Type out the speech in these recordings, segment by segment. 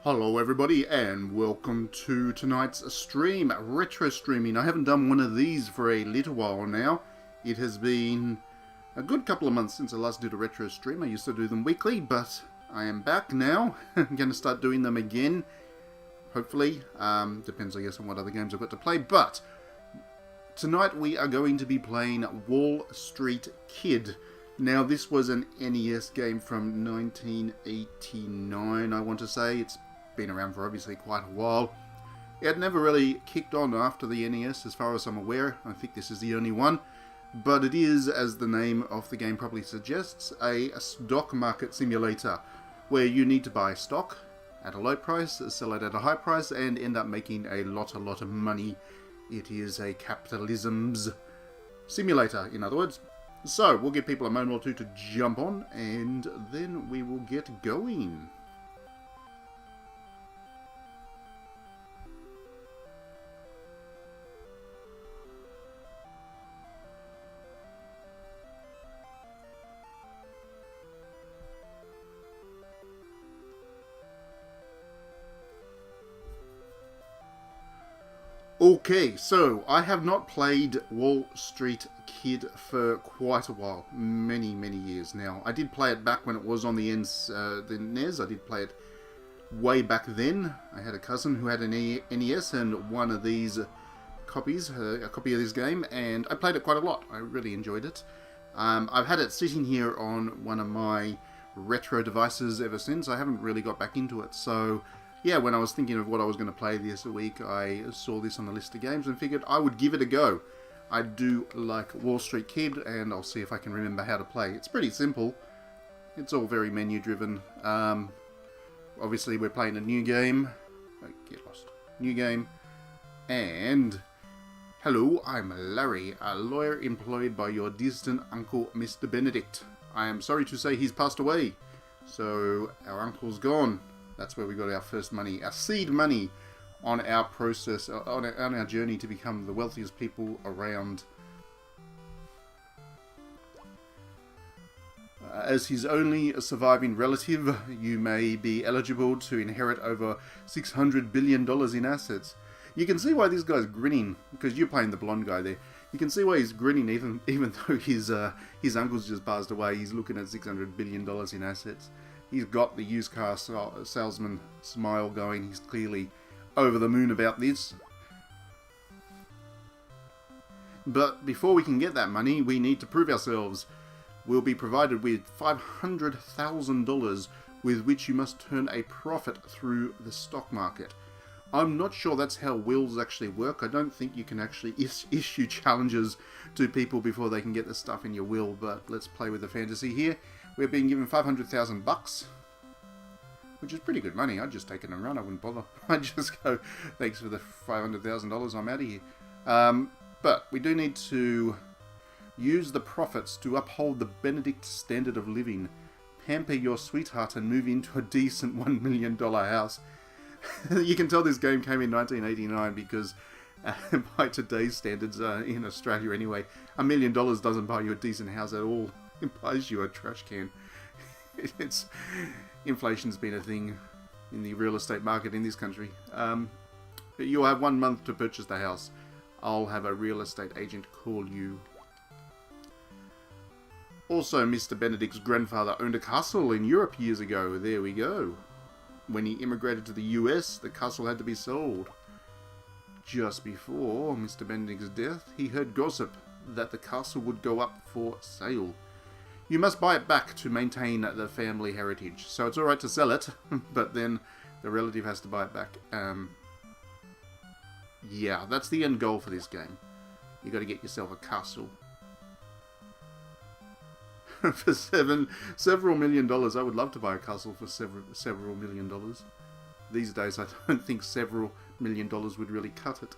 Hello everybody and welcome to tonight's stream, retro streaming. I haven't done one of these for a little while now. It has been a good couple of months since I last did a retro stream. I used to do them weekly, but I am back now. I'm going to start doing them again, hopefully. Depends I guess on what other games I've got to play, but tonight we are going to be playing Wall Street Kid. Now this was an NES game from 1989, I want to say. It's been around for obviously quite a while. It had never really kicked on after the NES as far as I'm aware. I think this is the only one. But it is, as the name of the game probably suggests, a stock market simulator where you need to buy stock at a low price, sell it at a high price, and end up making a lot of money. It is a capitalism's simulator, in other words. So, we'll give people a moment or two to jump on, and then we will get going. Okay, so I have not played Wall Street Kid for quite a while, many years now. I did play it back when it was on the NES. I did play it way back then. I had a cousin who had an NES and one of these copies, a copy of this game, and I played it quite a lot. I really enjoyed it. I've had it sitting here on one of my retro devices ever since. I haven't really got back into it, so yeah, when I was thinking of what I was going to play this week, I saw this on the list of games and figured I would give it a go. I do like Wall Street Kid, and I'll see if I can remember how to play. It's pretty simple. It's all very menu driven. Obviously, we're playing a new game. Get lost. New game. And hello, I'm Larry, a lawyer employed by your distant uncle, Mr. Benedict. I am sorry to say he's passed away. So, our uncle's gone. That's where we got our first money, our seed money, on our process, on our journey to become the wealthiest people around. As his only surviving relative, you may be eligible to inherit over $600 billion in assets. You can see why this guy's grinning, because you're playing the blonde guy there. You can see why he's grinning even though his uncle's just passed away. He's looking at $600 billion in assets. He's got the used car salesman smile going. He's clearly over the moon about this. But before we can get that money, we need to prove ourselves. We'll be provided with $500,000 with which you must turn a profit through the stock market. I'm not sure that's how wills actually work. I don't think you can actually issue challenges to people before they can get the stuff in your will, but let's play with the fantasy here. We're being given $500,000, which is pretty good money. I'd just take it and run. I wouldn't bother. I'd just go, thanks for the $500,000. I'm out of here. But we do need to use the profits to uphold the Benedict standard of living, pamper your sweetheart, and move into a decent $1 million house. You can tell this game came in 1989 because by today's standards, in Australia anyway, $1 million doesn't buy you a decent house at all. It buys you a trash can. Inflation's been a thing in the real estate market in this country. You'll have 1 month to purchase the house. I'll have a real estate agent call you. Also, Mr. Benedict's grandfather owned a castle in Europe years ago. There we go. When he immigrated to the US, the castle had to be sold. Just before Mr. Benedict's death, he heard gossip that the castle would go up for sale. You must buy it back to maintain the family heritage. So it's alright to sell it, but then the relative has to buy it back. Yeah, that's the end goal for this game. You got to get yourself a castle. For several million dollars. I would love to buy a castle for several million dollars. These days, I don't think several million dollars would really cut it.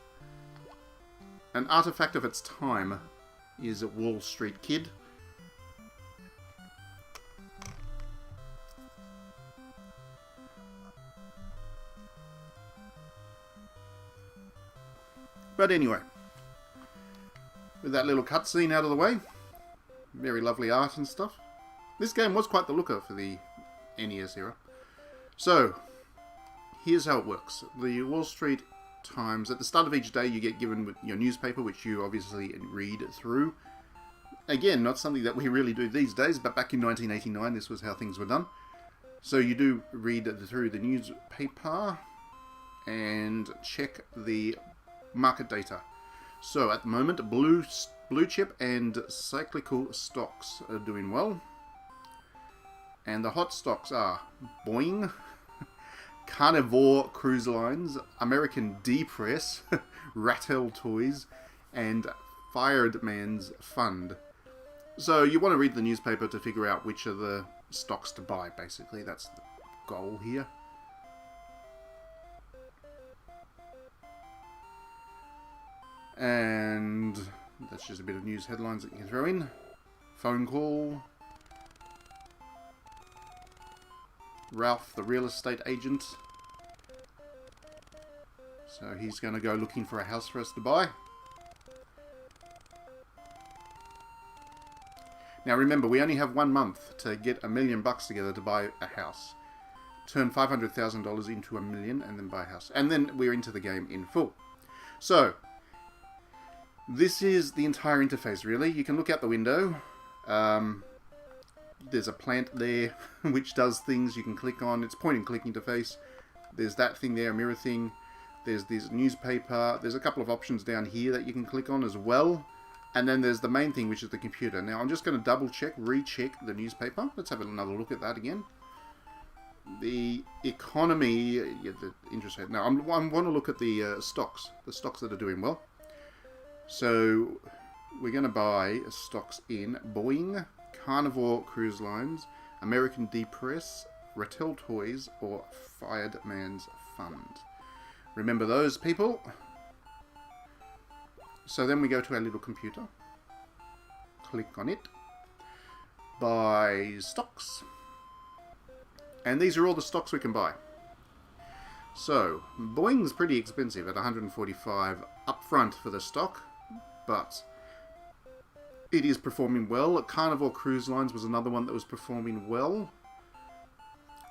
An artifact of its time is Wall Street Kid. But anyway, with that little cutscene out of the way, very lovely art and stuff. This game was quite the looker for the NES era. So, here's how it works. The Wall Street Times, at the start of each day, you get given your newspaper, which you obviously read through. Again, not something that we really do these days, but back in 1989, this was how things were done. So you do read through the newspaper and check the market data. So at the moment, blue chip and cyclical stocks are doing well. And the hot stocks are Boeing, Carnivore Cruise Lines, American D-Press, Rattel Toys, and Fireman's Fund. So you want to read the newspaper to figure out which are the stocks to buy, basically. That's the goal here. And that's just a bit of news headlines that you can throw in. Phone call. Ralph, the real estate agent. So he's going to go looking for a house for us to buy. Now remember, we only have 1 month to get $1 million together to buy a house. Turn $500,000 into $1 million and then buy a house. And then we're into the game in full. So, this is the entire interface, really. You can look out the window. There's a plant there which does things you can click on. It's point and click interface. There's that thing there, a mirror thing. There's this newspaper. There's a couple of options down here that you can click on as well. And then there's the main thing, which is the computer. Now, I'm just going to double check, recheck the newspaper. Let's have another look at that again. The economy, the interest rate. Now, I want to look at the stocks that are doing well. So, we're going to buy stocks in Boeing, Carnivore Cruise Lines, American D-Press, Rattel Toys, or Fireman's Fund. Remember those, people? So then we go to our little computer, click on it, buy stocks, and these are all the stocks we can buy. So, Boeing's pretty expensive at $145 upfront for the stock, but it is performing well. Carnivore Cruise Lines was another one that was performing well.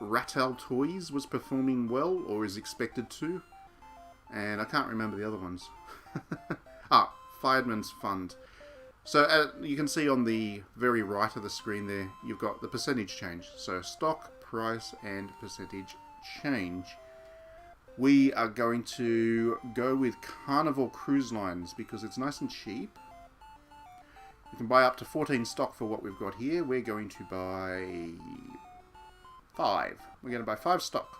Rattel Toys was performing well, or is expected to, and I can't remember the other ones. Fireman's Fund. So you can see on the very right of the screen there, you've got the percentage change. So stock, price, and percentage change. We are going to go with Carnivore Cruise Lines because it's nice and cheap. You can buy up to 14 stock for what we've got here. We're going to buy 5. We're going to buy 5 stock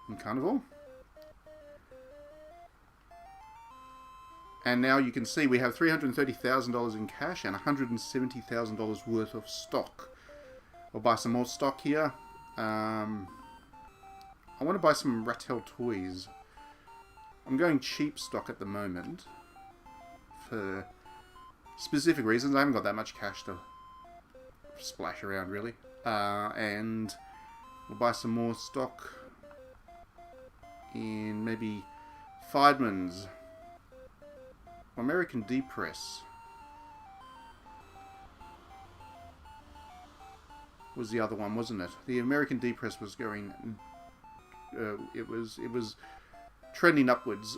in Carnivore. And now you can see we have $330,000 in cash and $170,000 worth of stock. We'll buy some more stock here. I want to buy some Rattel Toys. I'm going cheap stock at the moment for specific reasons. I haven't got that much cash to splash around, really. And we'll buy some more stock in maybe Fireman's. American D-Press was the other one, wasn't it? The American D-Press was going. It was trending upwards,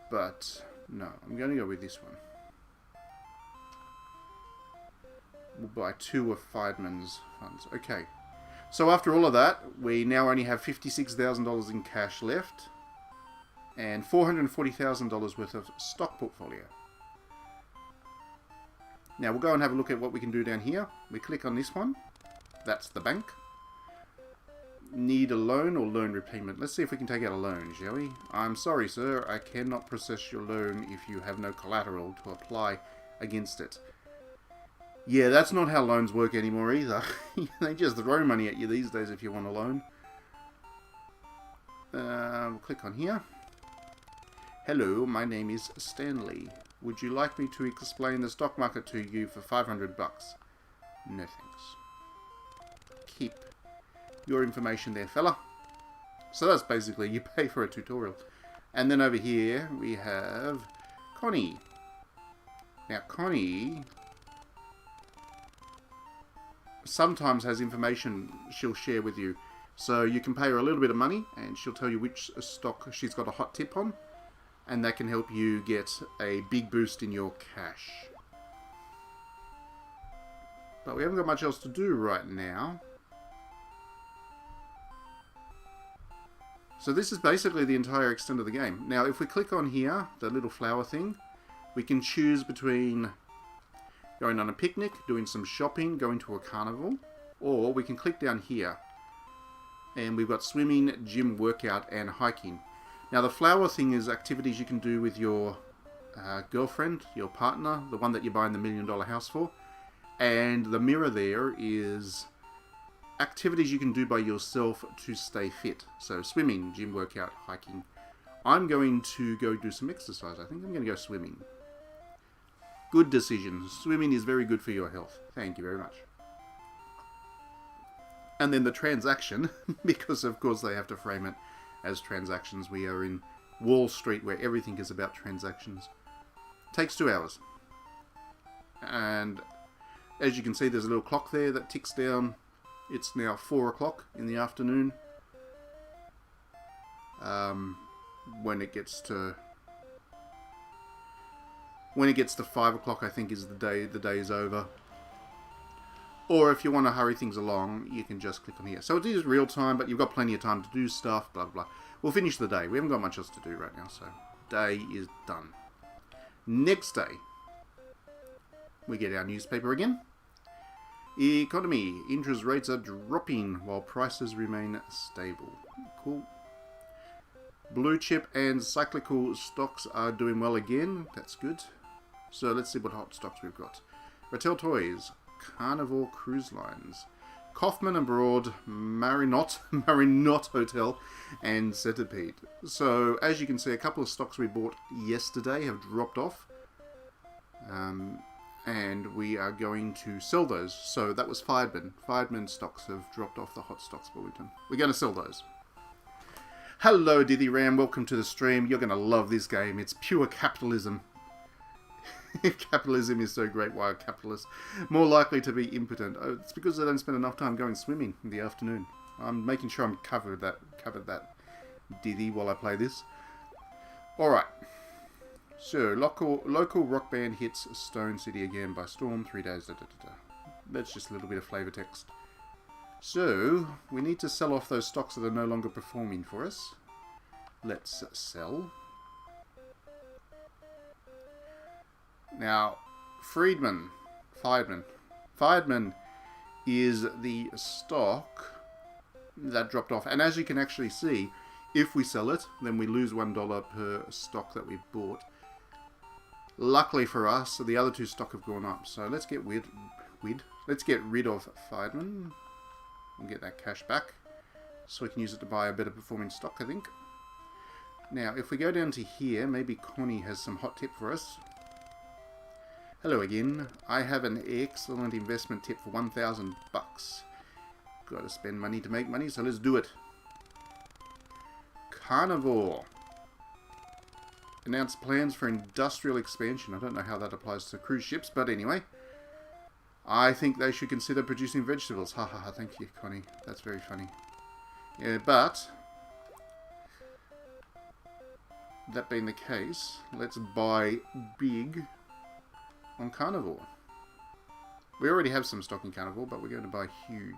but no, I'm going to go with this one. We'll buy 2 of Fireman's funds. Okay, so after all of that, we now only have $56,000 in cash left, and $440,000 worth of stock portfolio. Now we'll go and have a look at what we can do down here. We click on this one. That's the bank. Need a loan or loan repayment. Let's see if we can take out a loan, shall we? I'm sorry, sir. I cannot process your loan if you have no collateral to apply against it. Yeah, that's not how loans work anymore either. They just throw money at you these days if you want a loan. We'll click on here. Hello, my name is Stanley. Would you like me to explain the stock market to you for $500? No thanks. Keep your information there, fella. So that's basically, you pay for a tutorial. And then over here, we have Connie. Now, Connie sometimes has information she'll share with you. So you can pay her a little bit of money and she'll tell you which stock she's got a hot tip on. And that can help you get a big boost in your cash. But we haven't got much else to do right now. So this is basically the entire extent of the game. Now if we click on here, the little flower thing, we can choose between going on a picnic, doing some shopping, going to a carnival, or we can click down here and we've got swimming, gym, workout and hiking. Now the flower thing is activities you can do with your girlfriend, your partner, the one that you're buying the $1 million house for, and the mirror there is activities you can do by yourself to stay fit. So swimming, gym, workout, hiking. I'm going to go do some exercise. I think I'm going to go swimming. Good decision. Swimming is very good for your health. Thank you very much. And then the transaction, because of course they have to frame it as transactions. We are in Wall Street where everything is about transactions. Takes 2 hours. And as you can see, there's a little clock there that ticks down. It's now 4 o'clock in the afternoon. When it gets to 5 o'clock, I think is the day is over. Or if you want to hurry things along, you can just click on here. So it is real time, but you've got plenty of time to do stuff, blah, blah. We'll finish the day. We haven't got much else to do right now, so day is done. Next day, we get our newspaper again. Economy. Interest rates are dropping while prices remain stable. Cool. Blue chip and cyclical stocks are doing well again. That's good. So let's see what hot stocks we've got. Retail Toys, Carnival Cruise Lines, Kaufman and Broad, Marinot Hotel, and Centipede. So as you can see, a couple of stocks we bought yesterday have dropped off. And we are going to sell those. So that was Fireman. Fireman stocks have dropped off the hot stocks, but we're going to sell those. Hello, Diddy Ram. Welcome to the stream. You're going to love this game. It's pure capitalism. If capitalism is so great, why are capitalists more likely to be impotent? Oh, it's because I don't spend enough time going swimming in the afternoon. I'm making sure I'm covered that Diddy while I play this. Alright. So, local rock band hits Stone City again by storm, 3 days, That's just a little bit of flavor text. So, we need to sell off those stocks that are no longer performing for us. Let's sell. Now, Fireman is the stock that dropped off. And as you can actually see, if we sell it, then we lose $1 per stock that we bought. Luckily for us, the other two stock have gone up. So let's get rid of Fireman and get that cash back, so we can use it to buy a better performing stock, I think. Now, if we go down to here, maybe Connie has some hot tip for us. Hello again. I have an excellent investment tip for $1,000. Got to spend money to make money, so let's do it. Carnivore announced plans for industrial expansion. I don't know how that applies to cruise ships, but anyway. I think they should consider producing vegetables. Ha ha ha, thank you, Connie. That's very funny. Yeah, but that being the case, let's buy big on Carnivore. We already have some stock in Carnivore, but we're going to buy huge.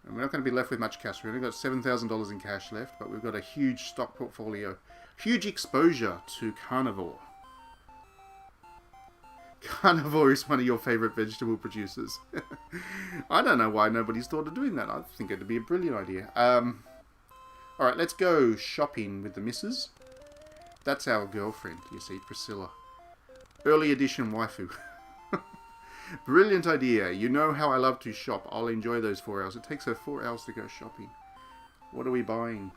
And we're not going to be left with much cash. We've only got $7,000 in cash left, but we've got a huge stock portfolio. Huge exposure to Carnivore. Carnivore is one of your favourite vegetable producers. I don't know why nobody's thought of doing that. I think it'd be a brilliant idea. Alright, let's go shopping with the missus. That's our girlfriend, you see, Priscilla. Early edition waifu. Brilliant idea. You know how I love to shop. I'll enjoy those 4 hours. It takes her 4 hours to go shopping. What are we buying?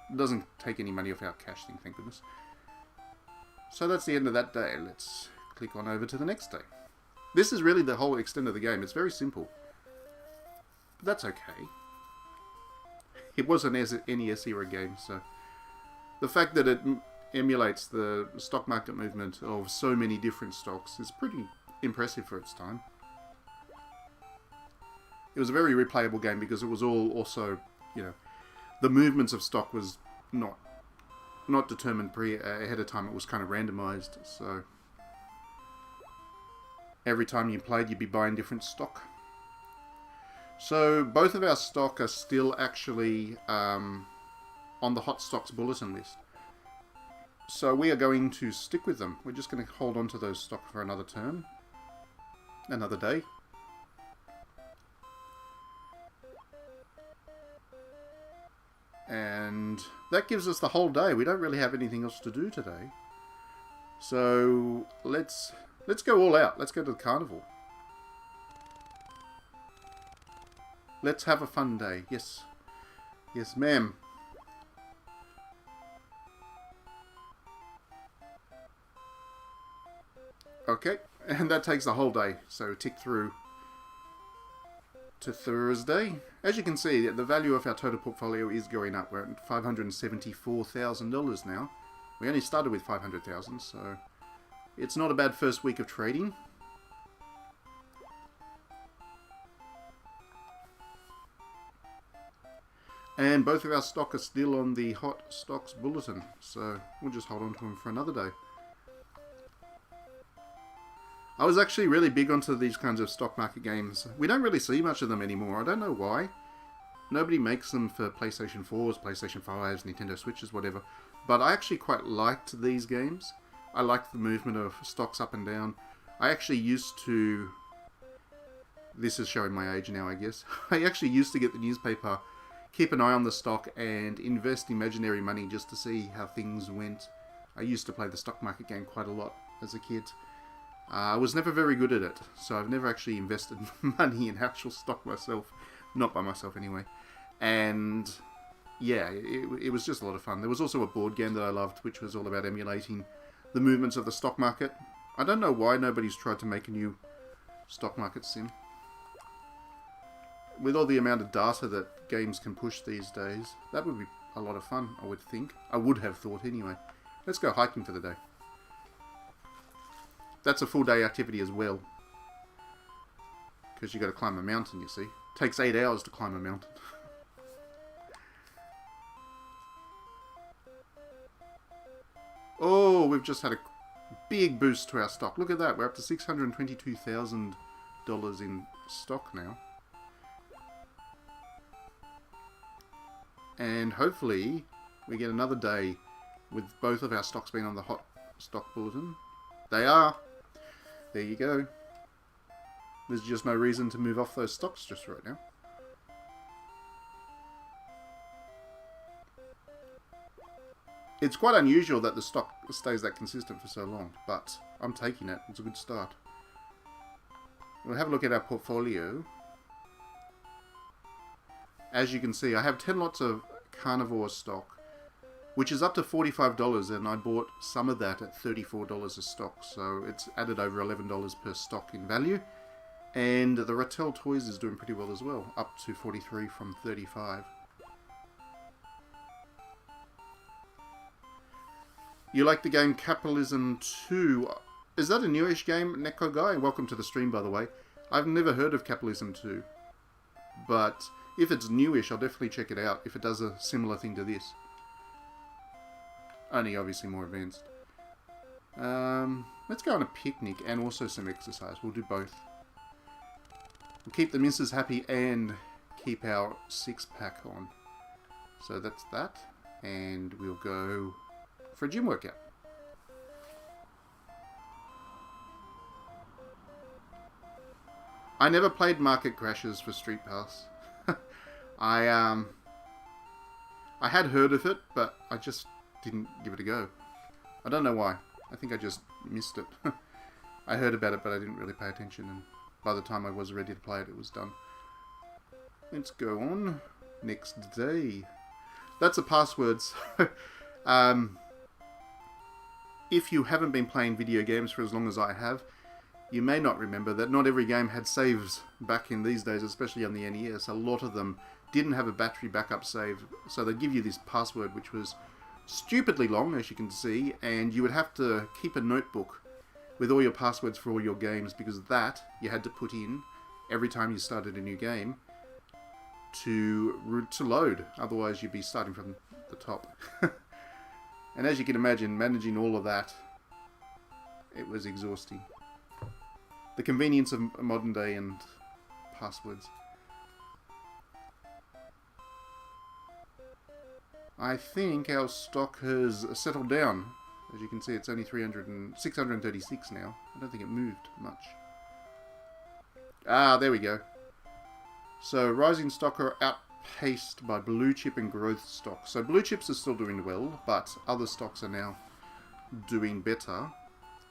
It doesn't take any money off our cash thing, thank goodness. So that's the end of that day. Let's click on over to the next day. This is really the whole extent of the game. It's very simple. But that's okay. It was an NES era game, so the fact that emulates the stock market movement of so many different stocks is pretty impressive for its time. It was a very replayable game because it was all also, you know, the movements of stock was not determined ahead of time. It was kind of randomized, so every time you played, you'd be buying different stock. So both of our stock are still actually on the hot stocks bulletin list. So we are going to stick with them. We're just going to hold on to those stock for another turn, another day. And that gives us the whole day. We don't really have anything else to do today. So let's go all out. Let's go to the carnival. Let's have a fun day. Yes. Yes, ma'am. Okay, and that takes the whole day. So tick through to Thursday. As you can see, the value of our total portfolio is going up. We're at $574,000 now. We only started with $500,000, so it's not a bad first week of trading. And both of our stock are still on the hot stocks bulletin, so we'll just hold on to them for another day. I was actually really big onto these kinds of stock market games. We don't really see much of them anymore. I don't know why. Nobody makes them for PlayStation 4s, PlayStation 5s, Nintendo Switches, whatever. But I actually quite liked these games. I liked the movement of stocks up and down. I actually used to... This is showing my age now, I guess. I actually used to get the newspaper, keep an eye on the stock, and invest imaginary money just to see how things went. I used to play the stock market game quite a lot as a kid. I was never very good at it, so I've never actually invested money in actual stock myself. Not by myself, anyway. And yeah, it was just a lot of fun. There was also a board game that I loved, which was all about emulating the movements of the stock market. I don't know why nobody's tried to make a new stock market sim. With all the amount of data that games can push these days, that would be a lot of fun, I would think. I would have thought anyway. Let's go hiking for the day. That's a full day activity as well. Because you've got to climb a mountain, you see. It takes 8 hours to climb a mountain. Oh, we've just had a big boost to our stock. Look at that. We're up to $622,000 in stock now. And hopefully we get another day with both of our stocks being on the hot stock bulletin. They are. There you go. There's just no reason to move off those stocks just right now. It's quite unusual that the stock stays that consistent for so long, but I'm taking it. It's a good start. We'll have a look at our portfolio. As you can see, I have 10 lots of carnivore stock, which is up to $45, and I bought some of that at $34 a stock, so it's added over $11 per stock in value. And the Rattel Toys is doing pretty well as well, up to 43 from 35. You like the game Capitalism II? Is that a newish game, Neko Guy? Welcome to the stream, by the way. I've never heard of Capitalism II, but if it's newish, I'll definitely check it out if it does a similar thing to this. Only obviously more advanced. Let's go on a picnic and also some exercise. We'll do both. We'll keep the missus happy and keep our six-pack on. So that's that. And we'll go for a gym workout. I never played Market Crashes for Street Pass. I had heard of it, but I just didn't give it a go. I don't know why. I think I just missed it. I heard about it, but I didn't really pay attention, and by the time I was ready to play it, it was done. Let's go on. Next day. That's a password. So, if you haven't been playing video games for as long as I have, you may not remember that not every game had saves back in these days, especially on the NES. A lot of them didn't have a battery backup save, so they'd give you this password which was stupidly long, as you can see, and you would have to keep a notebook with all your passwords for all your games, because that you had to put in every time you started a new game to load. Otherwise, you'd be starting from the top. And as you can imagine, managing all of that, it was exhausting. The convenience of modern day and passwords. I think our stock has settled down. As you can see, it's only 636 now. I don't think it moved much. Ah, there we go. So, rising stock are outpaced by blue chip and growth stock. So, blue chips are still doing well, but other stocks are now doing better.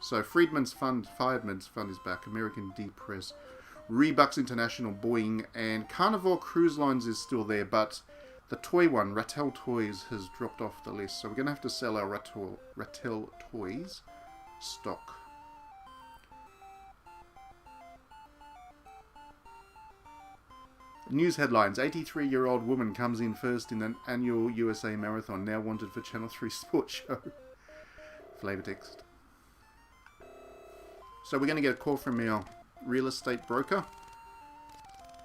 So, Fireman's Fund is back. American Depress, Rebucks International, Boeing, and Carnivore Cruise Lines is still there, but the toy one, Rattel Toys, has dropped off the list. So, we're going to have to sell our Rattel Toys stock. News headlines. 83-year-old woman comes in first in an annual USA Marathon, now wanted for Channel 3 sports show. Flavor text. So we're going to get a call from our real estate broker.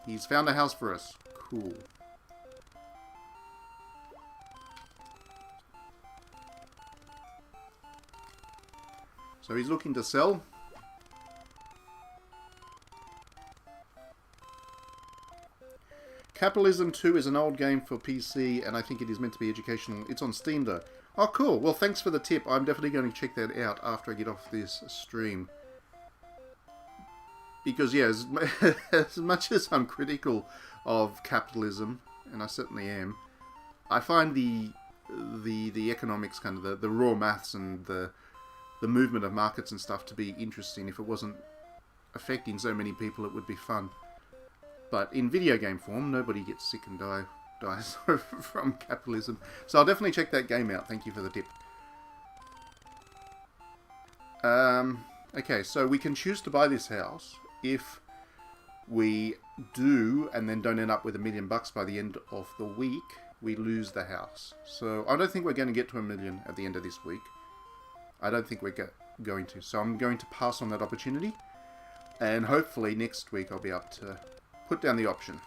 He's found a house for us. Cool. So he's looking to sell. Capitalism II is an old game for PC, and I think it is meant to be educational. It's on Steam, though. Oh, cool. Well, thanks for the tip. I'm definitely going to check that out after I get off this stream. Because, yeah, as much as I'm critical of capitalism, and I certainly am, I find the economics, kind of the raw maths and the movement of markets and stuff to be interesting. If it wasn't affecting so many people, it would be fun. But in video game form, nobody gets sick and dies from capitalism. So I'll definitely check that game out. Thank you for the tip. Okay, so we can choose to buy this house. If we do, and then don't end up with $1 million by the end of the week, we lose the house. So I don't think we're going to get to $1 million at the end of this week. I don't think we're going to. So I'm going to pass on that opportunity. And hopefully next week I'll be able to put down the option.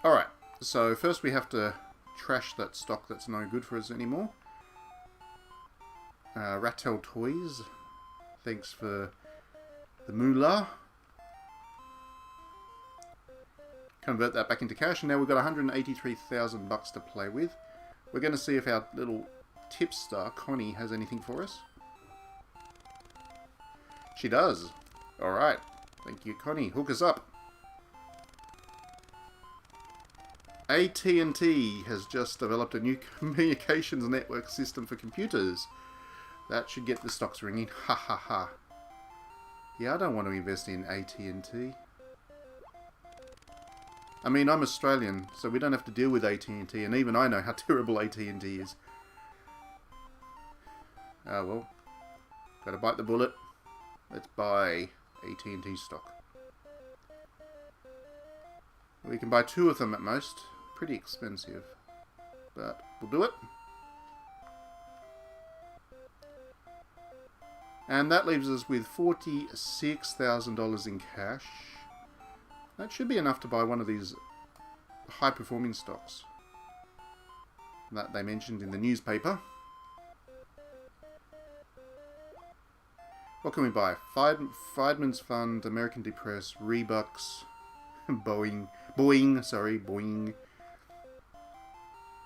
Alright, so first we have to trash that stock that's no good for us anymore. Rattel Toys, thanks for the moolah. Convert that back into cash, and now we've got 183,000 bucks to play with. We're going to see if our little tipster, Connie, has anything for us. She does. Alright, thank you, Connie. Hook us up. AT&T has just developed a new communications network system for computers. That should get the stocks ringing. Ha ha ha. Yeah, I don't want to invest in AT&T. I mean, I'm Australian, so we don't have to deal with AT&T, and even I know how terrible AT&T is. Oh well. Gotta bite the bullet. Let's buy AT&T stock. We can buy 2 of them at most. Pretty expensive, but we'll do it. And that leaves us with $46,000 in cash. That should be enough to buy one of these high-performing stocks that they mentioned in the newspaper. What can we buy? Fireman's Fund, American Depress, Rebucks, Boeing.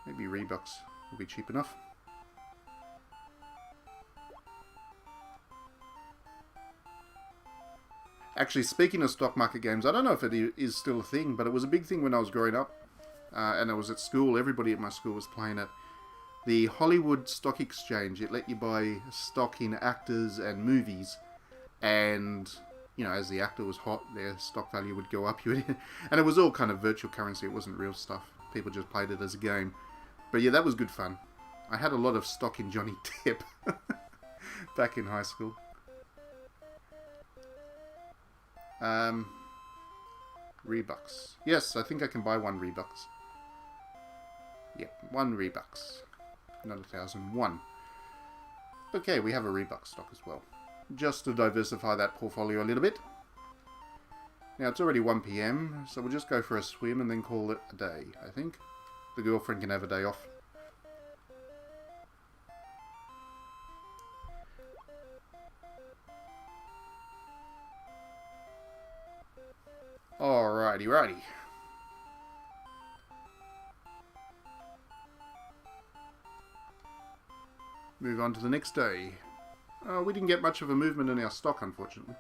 Maybe Rebucks will be cheap enough. Actually, speaking of stock market games, I don't know if it is still a thing, but it was a big thing when I was growing up. And I was at school. Everybody at my school was playing it. The Hollywood Stock Exchange. It let you buy stock in actors and movies. And, you know, as the actor was hot, their stock value would go up. And it was all kind of virtual currency. It wasn't real stuff. People just played it as a game. But yeah, that was good fun. I had a lot of stock in Johnny Depp back in high school. Rebucks. Yes, I think I can buy 1 Rebucks. Yep, 1 Rebucks. Not 1,001. Okay, we have a Rebuck stock as well. Just to diversify that portfolio a little bit. Now, it's already 1 PM, so we'll just go for a swim and then call it a day, I think. The girlfriend can have a day off. Alrighty, righty. Move on to the next day. Oh, we didn't get much of a movement in our stock, unfortunately.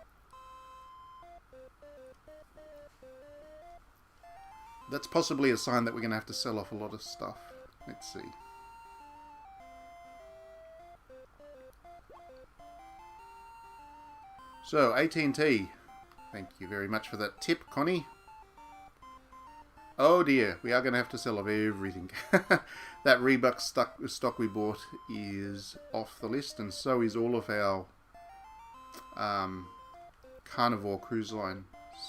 That's possibly a sign that we're going to have to sell off a lot of stuff. Let's see. So, AT&T. Thank you very much for that tip, Connie. Oh dear, we are going to have to sell off everything. That Rebuck stock we bought is off the list, and so is all of our Carnivore Cruise Line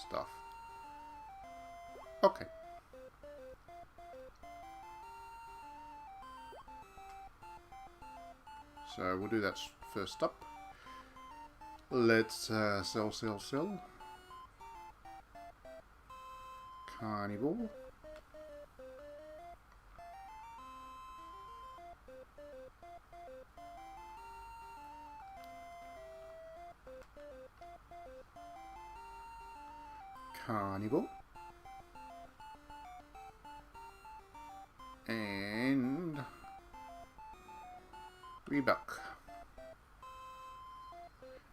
stuff. Okay. So we'll do that first up. Let's sell. Carnivore. Carnivore. And Rebuck.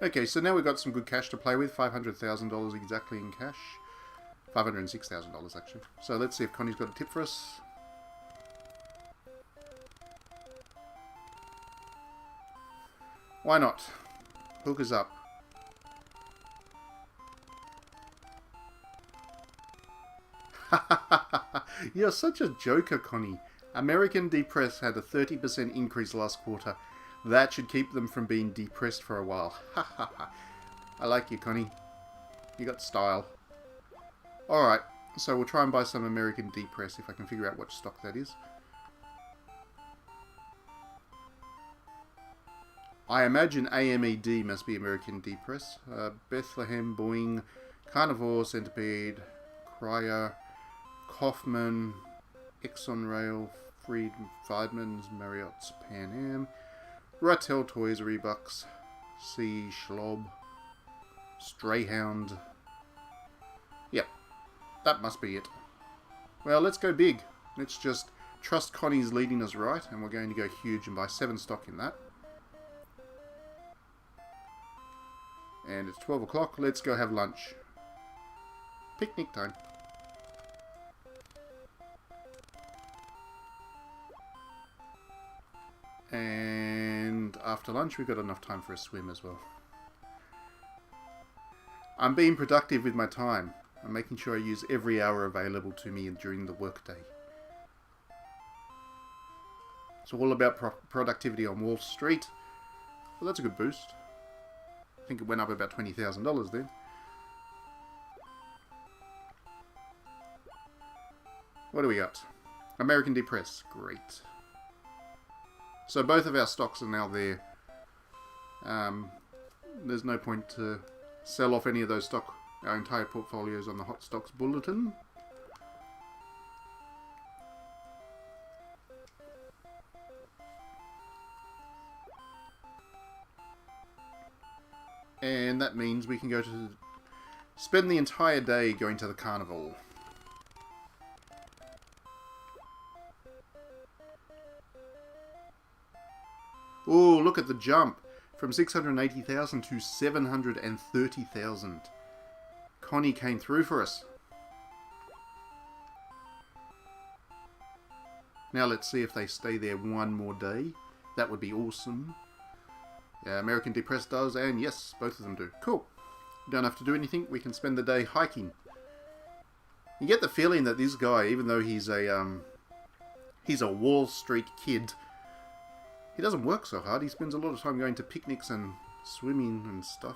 Okay, so now we've got some good cash to play with. $500,000 exactly in cash. $506,000 actually. So let's see if Connie's got a tip for us. Why not? Hook us up. You're such a joker, Connie. American Depress had a 30% increase last quarter. That should keep them from being depressed for a while. I like you, Connie. You got style. Alright, so we'll try and buy some American Depress if I can figure out what stock that is. I imagine AMED must be American Depress. Bethlehem, Boeing, Carnivore, Centipede, Cryer, Kaufman, Exxon Rail, Friedman's, Marriott's, Pan Am, Rattel Toys, Rebucks, Sea, Schlob, Strayhound. Yep, that must be it. Well, let's go big. Let's just trust Connie's leading us right, and we're going to go huge and buy 7 stock in that. And it's 12 o'clock. Let's go have lunch. Picnic time. And after lunch, we've got enough time for a swim as well. I'm being productive with my time. I'm making sure I use every hour available to me during the workday. It's all about productivity on Wall Street. Well, that's a good boost. I think it went up about $20,000 then. What do we got? American Depress. Great. So both of our stocks are now there. There's no point to sell off any of those stock. Our entire portfolio is on the Hot Stocks Bulletin. And that means we can go to spend the entire day going to the carnival. Oh, look at the jump from 680,000 to 730,000. Connie came through for us. Now let's see if they stay there one more day. That would be awesome. Yeah, American Depress does, and yes, both of them do. Cool. We don't have to do anything. We can spend the day hiking. You get the feeling that this guy, even though he's a Wall Street kid, he doesn't work so hard. He spends a lot of time going to picnics and swimming and stuff.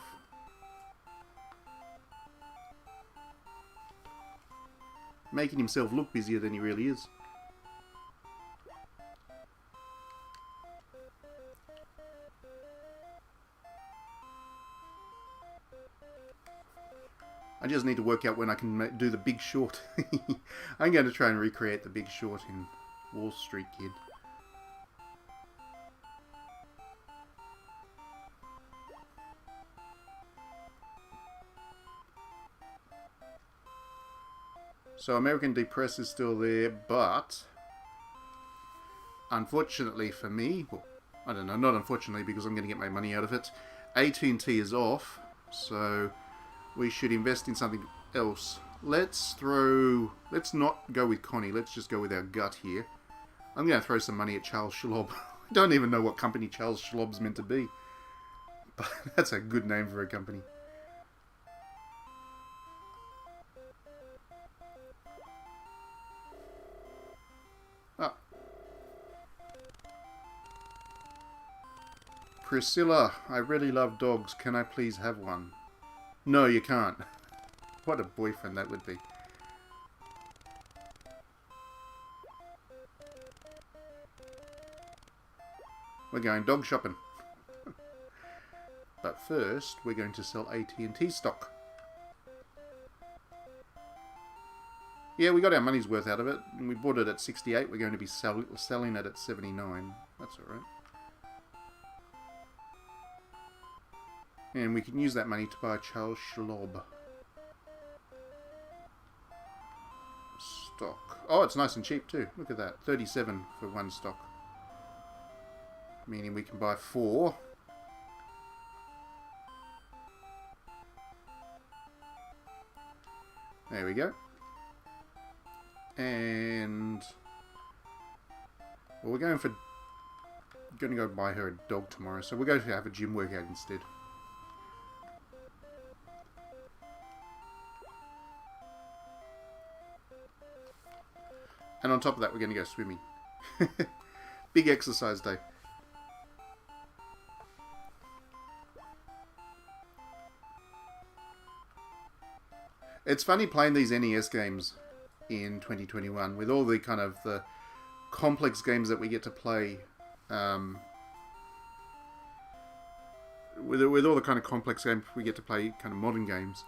Making himself look busier than he really is. just need to work out when I can do the Big Short. I'm going to try and recreate the Big Short in Wall Street Kid. So American Depress is still there, but unfortunately for me, well, I don't know, not unfortunately because I'm going to get my money out of it, AT&T is off, so we should invest in something else. Let's not go with Connie, let's just go with our gut here. I'm going to throw some money at Charles Schwab. I don't even know what company Charles Schwab's meant to be, but that's a good name for a company. Priscilla, I really love dogs. Can I please have one? No, you can't. What a boyfriend that would be. We're going dog shopping. But first, we're going to sell AT&T stock. Yeah, we got our money's worth out of it. And we bought it at 68. We're going to be selling it at 79. That's alright. And we can use that money to buy Charles Schwab. Stock. Oh, it's nice and cheap too. Look at that. 37 for one stock. Meaning we can buy 4. There we go. And well, we're going to go buy her a dog tomorrow, so we're going to have a gym workout instead. And on top of that, we're going to go swimming. Big exercise day. It's funny playing these NES games in 2021 with all the kind of the complex games that we get to play. With all the kind of complex games we get to play, kind of modern games.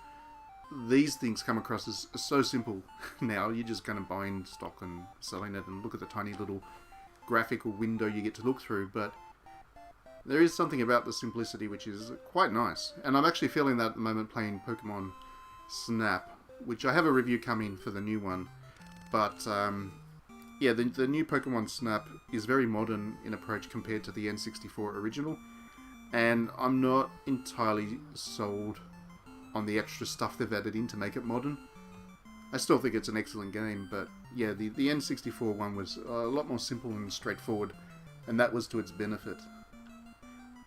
These things come across as so simple now. You're just kind of buying stock and selling it, and look at the tiny little graphical window you get to look through. But there is something about the simplicity which is quite nice. And I'm actually feeling that at the moment playing Pokemon Snap, which I have a review coming for the new one. But yeah, the new Pokemon Snap is very modern in approach compared to the N64 original. And I'm not entirely sold on the extra stuff they've added in to make it modern. I still think it's an excellent game, but yeah, the N64 one was a lot more simple and straightforward, and that was to its benefit.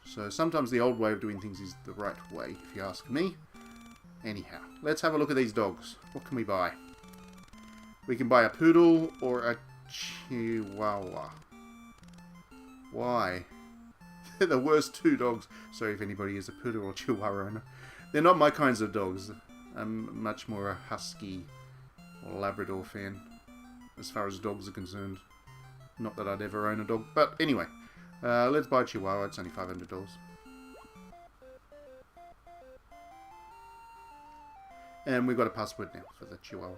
So sometimes the old way of doing things is the right way, if you ask me. Anyhow, let's have a look at these dogs. What can we buy? We can buy a poodle or a chihuahua. Why? They're the worst two dogs. Sorry if anybody is a poodle or chihuahua owner. They're not my kinds of dogs. I'm much more a husky or Labrador fan, as far as dogs are concerned. Not that I'd ever own a dog, but anyway. Let's buy a chihuahua. It's only $500. And we've got a password now for the chihuahua.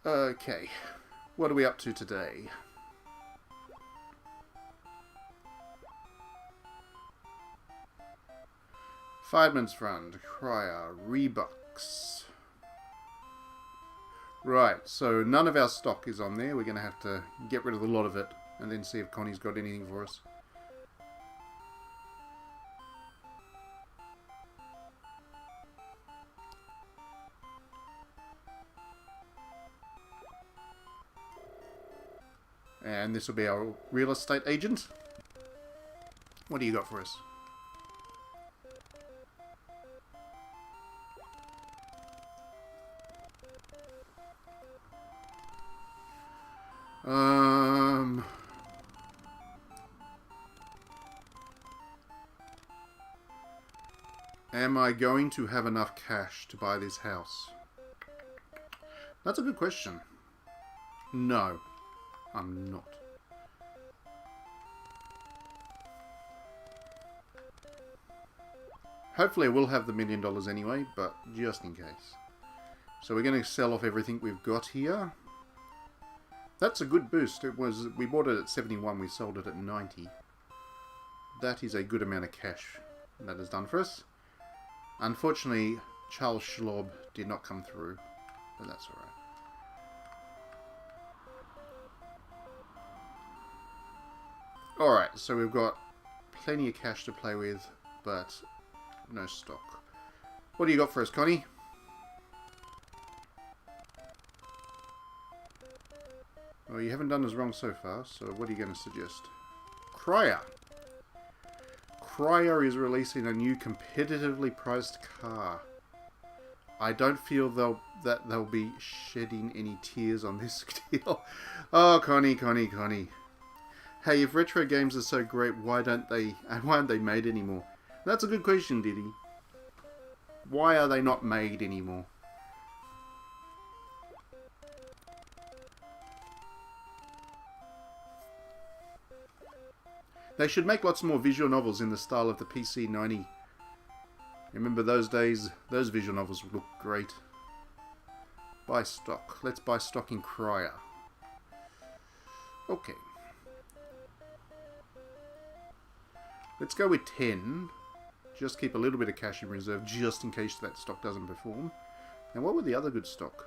Okay. What are we up to today? Fireman's Fund, Crier, Rebucks. Right, so none of our stock is on there. We're going to have to get rid of a lot of it and then see if Connie's got anything for us. And this will be our real estate agent. What do you got for us? Am I going to have enough cash to buy this house? That's a good question. No, I'm not. Hopefully I will have the $1 million anyway, but just in case. So we're going to sell off everything we've got here. That's a good boost. We bought it at 71, we sold it at 90. That is a good amount of cash that is done for us. Unfortunately, Charles Schwab did not come through, but that's alright. Alright, so we've got plenty of cash to play with, but no stock. What do you got for us, Connie? Well, you haven't done us wrong so far, so what are you going to suggest? Cryer. Cryer is releasing a new competitively priced car. I don't feel they'll be shedding any tears on this deal. Oh, Connie. Hey, if retro games are so great, why aren't they made anymore? That's a good question, Diddy. Why are they not made anymore? They should make lots more visual novels in the style of the PC-90. Remember those days? Those visual novels look great. Buy stock. Let's buy stock in Cryer. Okay. Let's go with 10. Just keep a little bit of cash in reserve just in case that stock doesn't perform. And what were the other good stock?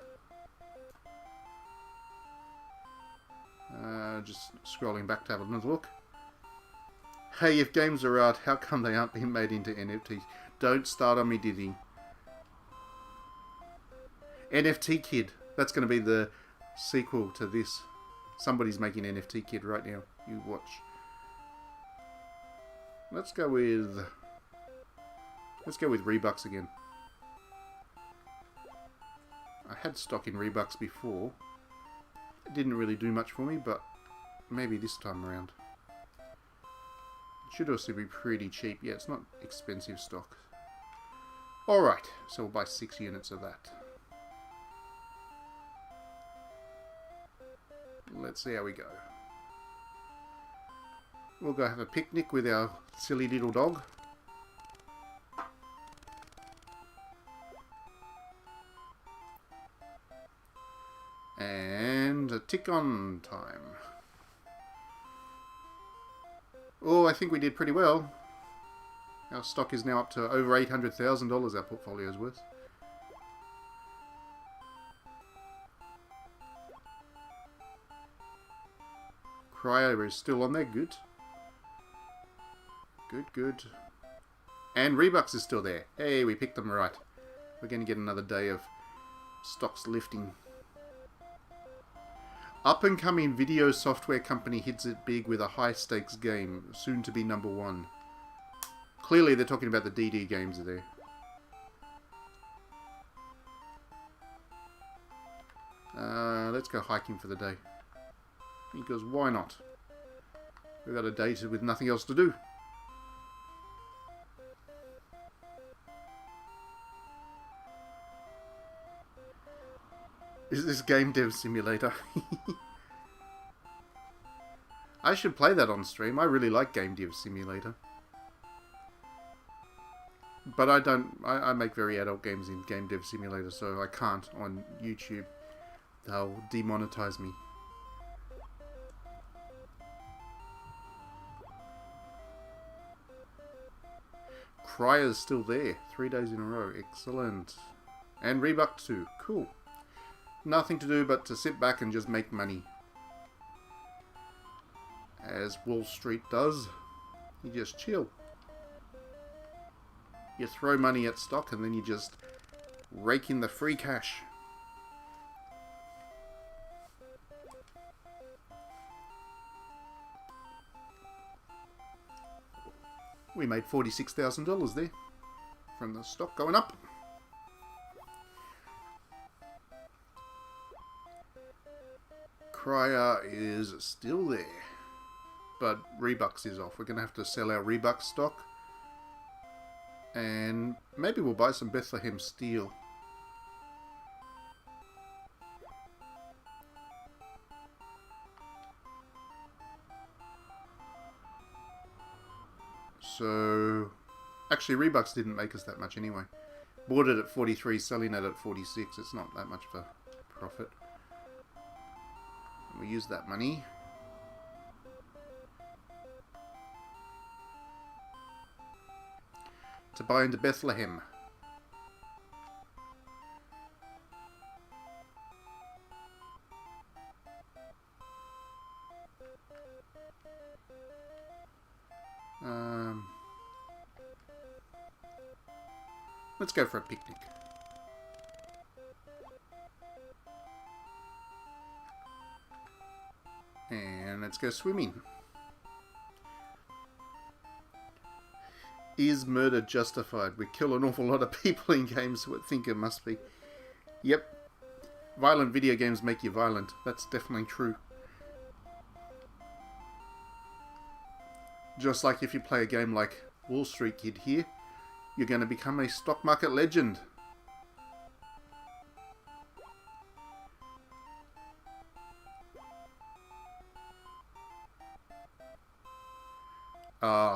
Just scrolling back to have another look. Hey, if games are out, how come they aren't being made into NFTs? Don't start on me, Diddy. NFT Kid. That's going to be the sequel to this. Somebody's making NFT Kid right now. You watch. Let's go with Rebucks again. I had stock in Rebucks before. It didn't really do much for me, but maybe this time around. It should also be pretty cheap. Yeah, it's not expensive stock. Alright, so we'll buy 6 units of that. Let's see how we go. We'll go have a picnic with our silly little dog. And a tick on time. Oh, I think we did pretty well. Our stock is now up to over $800,000 our portfolio is worth. Cryo is still on there, good. Good. And Rebucks is still there. Hey, we picked them right. We're going to get another day of stocks lifting. Up-and-coming video software company hits it big with a high-stakes game, soon to be #1. Clearly they're talking about the DD games there. Let's go hiking for the day. Because why not? We've got a day with nothing else to do. Is this Game Dev Simulator? I should play that on stream. I really like Game Dev Simulator. But I don't... I make very adult games in Game Dev Simulator, so I can't on YouTube. They'll demonetize me. Cryer's still there. 3 days in a row. Excellent. And Rebuck 2. Cool. Nothing to do but to sit back and just make money. As Wall Street does. You just chill. You throw money at stock and then you just rake in the free cash. We made $46,000 there from the stock going up. Cryer is still there, but Rebucks is off. We're going to have to sell our Rebucks stock, and maybe we'll buy some Bethlehem steel. So Actually, Rebucks didn't make us that much anyway. Bought it at 43, selling it at 46. It's not that much of a profit. We use that money. To buy into Bethlehem. Let's go for a picnic. And let's go swimming. Is murder justified? We kill an awful lot of people in games, so I think it must be. Yep. Violent video games make you violent. That's definitely true. Just like if you play a game like Wall Street Kid here, you're going to become a stock market legend.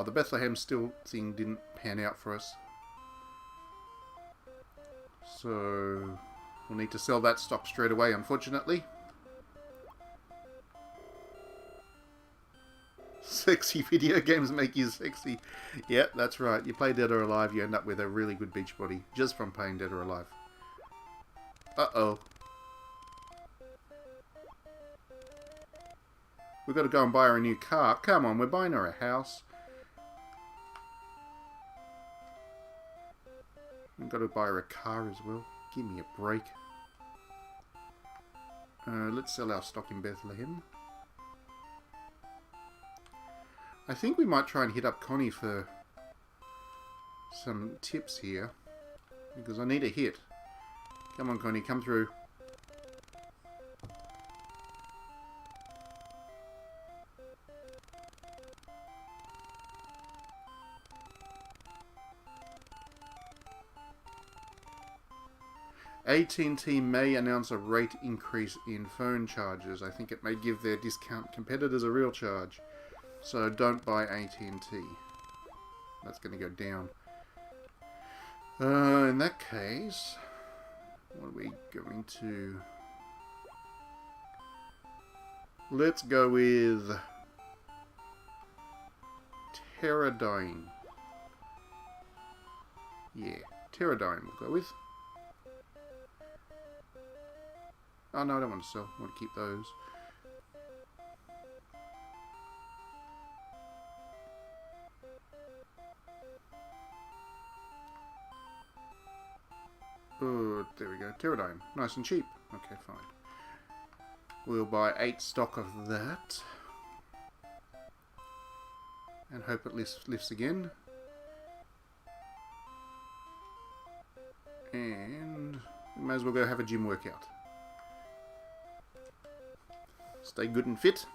The Bethlehem Steel thing didn't pan out for us. So we'll need to sell that stock straight away, unfortunately. Sexy video games make you sexy. Yeah, that's right. You play Dead or Alive, you end up with a really good beach body just from playing Dead or Alive. Uh-oh. We've got to go and buy her a new car. Come on, we're buying her a house. We've got to buy her a car as well. Give me a break. Let's sell our stock in Bethlehem. I think we might try and hit up Connie for some tips here. Because I need a hit. Come on, Connie, come through. AT&T may announce a rate increase in phone charges. I think it may give their discount competitors a real charge. So don't buy AT&T. That's going to go down. In that case, what are we going to... Let's go with Pterodyne. Yeah, Pterodyne we'll go with. Oh no, I don't want to sell. I want to keep those. Oh, there we go. Pterodyne. Nice and cheap. Okay, fine. We'll buy 8 stock of that. And hope it lifts again. And we may as well go have a gym workout. Stay good and fit.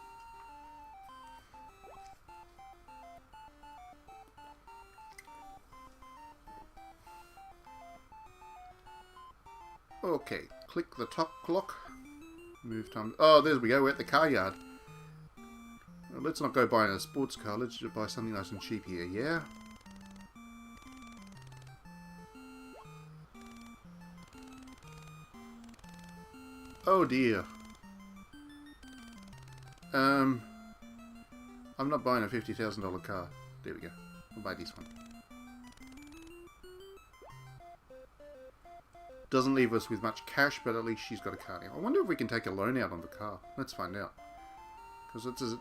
Okay, click the top clock. Move time. Oh, there we go. We're at the car yard. Well, let's not go buying a sports car. Let's just buy something nice and cheap here, yeah? Oh dear. I'm not buying a $50,000 car. There we go. I'll buy this one. Doesn't leave us with much cash, but at least she's got a car now. I wonder if we can take a loan out on the car. Let's find out. Because it's a...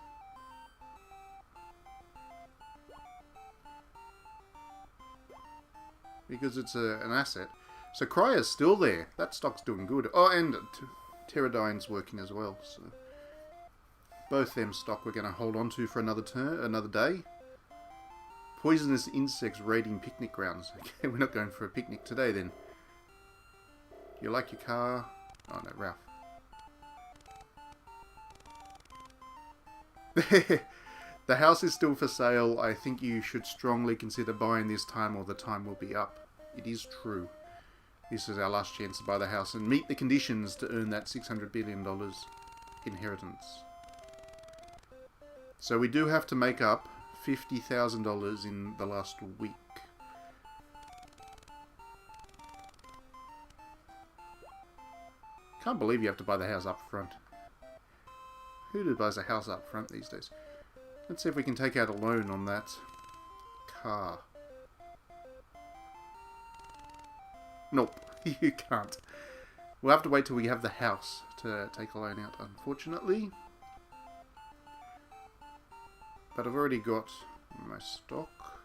Because it's an asset. So Crier's still there. That stock's doing good. Oh, and Pterodyne's working as well. So both them stock we're going to hold on to for another day. Poisonous insects raiding picnic grounds. Okay, we're not going for a picnic today then. You like your car? Oh no, Ralph. The house is still for sale. I think you should strongly consider buying this time or the time will be up. It is true. This is our last chance to buy the house and meet the conditions to earn that $600 billion inheritance. So we do have to make up $50,000 in the last week. Can't believe you have to buy the house up front. Who buys a house up front these days? Let's see if we can take out a loan on that car. Nope, you can't. We'll have to wait till we have the house to take a loan out, unfortunately. But I've already got my stock.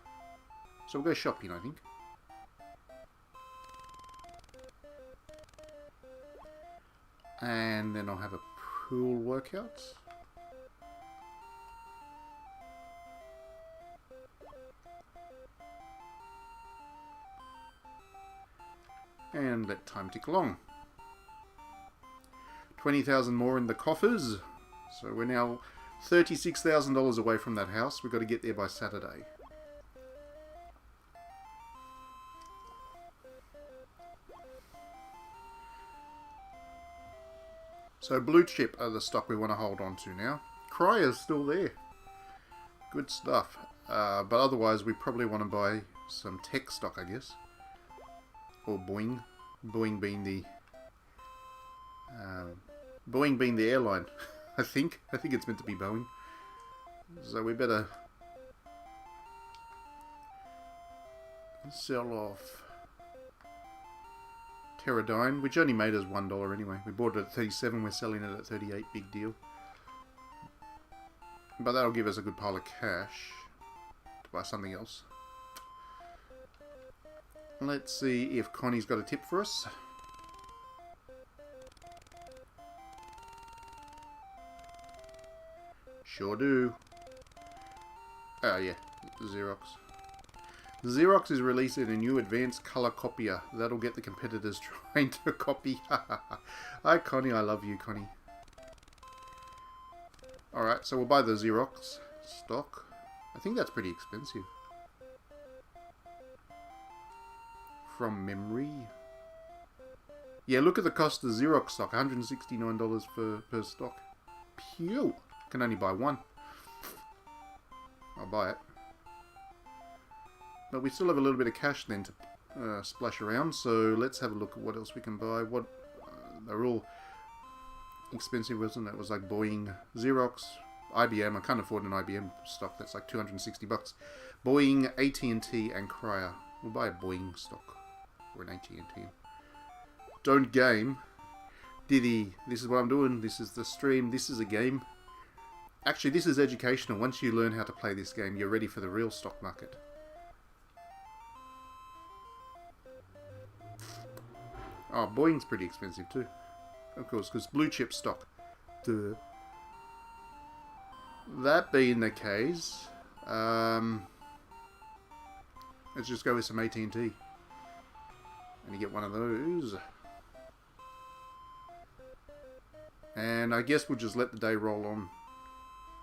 So we'll go shopping, I think. And then I'll have a pool workout. And let time tick along. 20,000 more in the coffers. So we're now $36,000 away from that house. We've got to get there by Saturday. So blue chip are the stock we want to hold on to now. Cryer's still there. Good stuff. But otherwise we probably want to buy some tech stock, I guess. Or Boeing. Boeing being the airline. I think it's meant to be Boeing. So we better sell off Pterodyne, which only made us $1 anyway. We bought it at 37, we're selling it at 38, big deal. But that'll give us a good pile of cash to buy something else. Let's see if Connie's got a tip for us. Sure do. Oh yeah, Xerox. Xerox is releasing a new advanced color copier. That'll get the competitors trying to copy. Hi Connie, I love you, Connie. Alright, so we'll buy the Xerox stock. I think that's pretty expensive. From memory. Yeah, look at the cost of Xerox stock. $169 per stock. Pew! Can only buy one. I'll buy it. But we still have a little bit of cash then to splash around. So let's have a look at what else we can buy. What they're all expensive, wasn't it? It was like Boeing, Xerox, IBM. I can't afford an IBM stock. That's like $260. Boeing, AT&T, and Cryer. We'll buy a Boeing stock. Or an AT&T. Don't game. Diddy. This is what I'm doing. This is the stream. This is a game. Actually, this is educational. Once you learn how to play this game, you're ready for the real stock market. Oh, Boeing's pretty expensive too. Of course, because blue chip stock. Duh. That being the case, let's just go with some AT&T. And you get one of those. And I guess we'll just let the day roll on.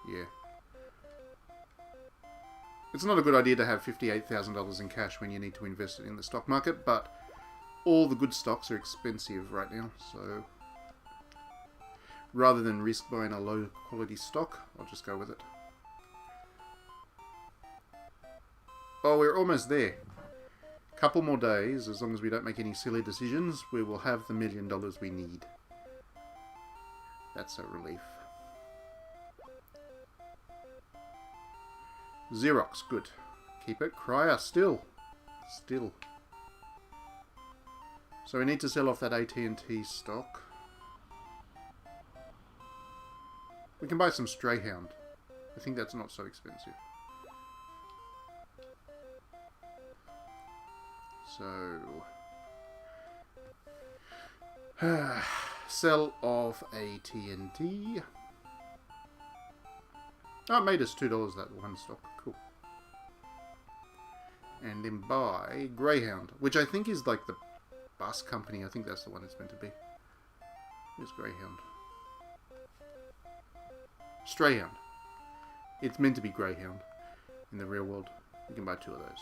Yeah. It's not a good idea to have $58,000 in cash when you need to invest it in the stock market, but all the good stocks are expensive right now, so rather than risk buying a low quality stock, I'll just go with it. Oh, we're almost there. Couple more days, as long as we don't make any silly decisions, we will have the $1 million we need. That's a relief. Xerox, good. Keep it. Cryer, still. So we need to sell off that AT&T stock. We can buy some Strayhound. I think that's not so expensive. So sell off AT&T. Oh, it made us $2 that one stock. Cool. And then buy Greyhound, which I think is like the bus company. I think that's the one it's meant to be. Here's Greyhound. Strayhound. It's meant to be Greyhound in the real world. You can buy two of those.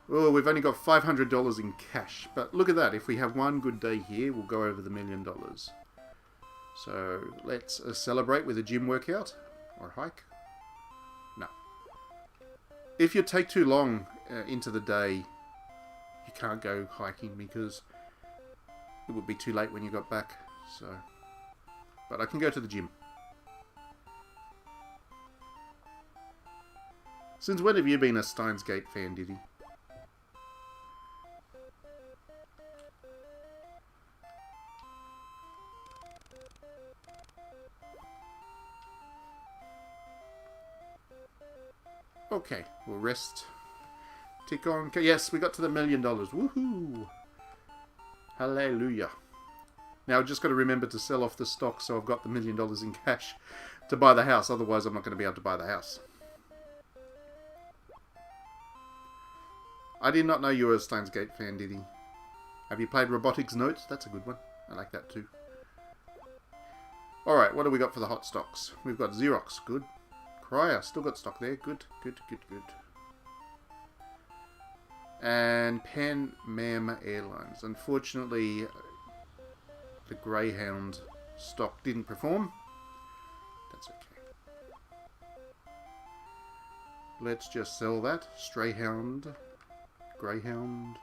Oh, we've only got $500 in cash. But look at that. If we have one good day here, we'll go over the $1 million. So let's celebrate with a gym workout. Or hike. No. If you take too long into the day, you can't go hiking because it would be too late when you got back. So, but I can go to the gym. Since when have you been a Steins Gate fan, Diddy? Okay, we'll rest. Tick on. Yes, we got to the $1 million. Woohoo! Hallelujah. Now I've just got to remember to sell off the stock so I've got the $1 million in cash to buy the house. Otherwise, I'm not going to be able to buy the house. I did not know you were a Steins Gate fan, Diddy. Have you played Robotics Notes? That's a good one. I like that too. Alright, what do we got for the hot stocks? We've got Xerox. Good. Cryer. Still got stock there. Good, good, good, good. And Pan Am Airlines. Unfortunately, the Greyhound stock didn't perform. That's okay. Let's just sell that. Strayhound. Greyhound.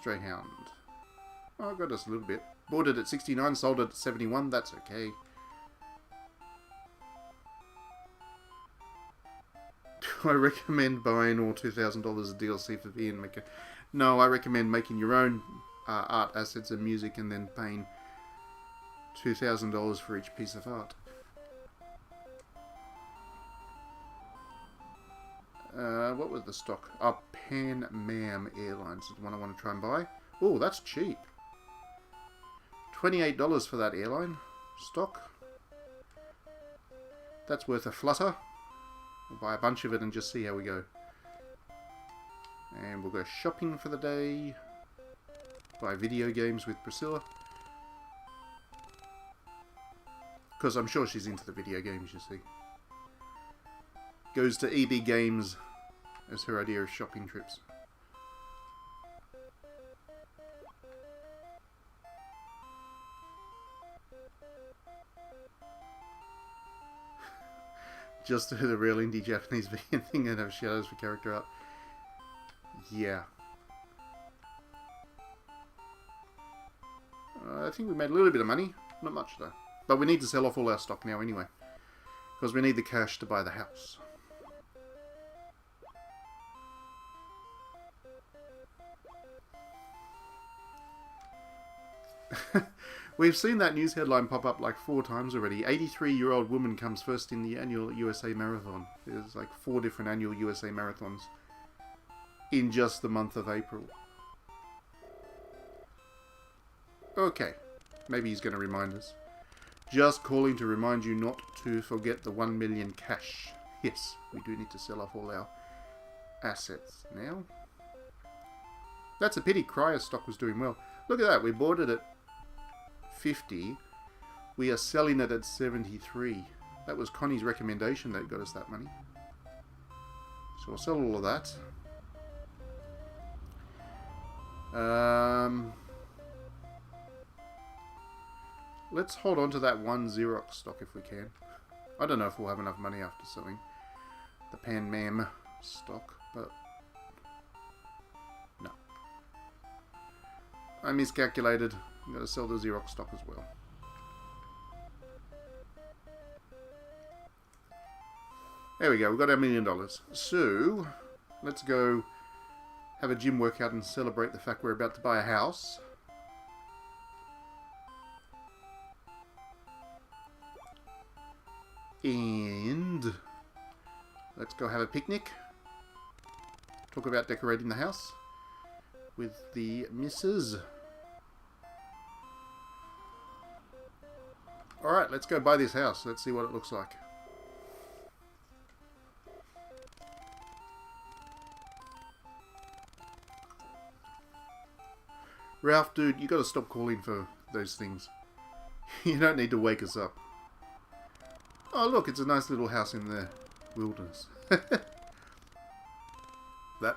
Strayhound. Oh, I got us a little bit. Bought it at 69, sold it at 71. That's okay. Do I recommend buying all $2,000 of DLC for V and Maker? No, I recommend making your own art assets and music and then paying $2,000 for each piece of art. What was the stock? Oh, Pan Am Airlines is the one I want to try and buy. Oh, that's cheap. $28 for that airline stock. That's worth a flutter. We'll buy a bunch of it and just see how we go. And we'll go shopping for the day. Buy video games with Priscilla. Because I'm sure she's into the video games, you see. Goes to EB Games as her idea of shopping trips. Just do the real indie Japanese vegan thing and have shadows for character art. Yeah. I think we made a little bit of money. Not much though. But we need to sell off all our stock now anyway. Because we need the cash to buy the house. We've seen that news headline pop up like 4 times already. 83-year-old woman comes first in the annual USA Marathon. There's like 4 different annual USA Marathons in just the month of April. Okay, maybe he's going to remind us. Just calling to remind you not to forget the 1 million cash. Yes, we do need to sell off all our assets now. That's a pity. Cryer stock was doing well. Look at that. We bought it at 50. We are selling it at 73. That was Connie's recommendation that got us that money. So we'll sell all of that. Let's hold on to that one Xerox stock if we can. I don't know if we'll have enough money after selling the Pan Am stock, but no. I miscalculated. I'm going to sell the Xerox stock as well. There we go. We've got our $1 million. So, let's go have a gym workout and celebrate the fact we're about to buy a house. And let's go have a picnic. Talk about decorating the house with the missus. Alright, let's go buy this house. Let's see what it looks like. Ralph, dude, you gotta stop calling for those things. You don't need to wake us up. Oh, look, it's a nice little house in the wilderness. That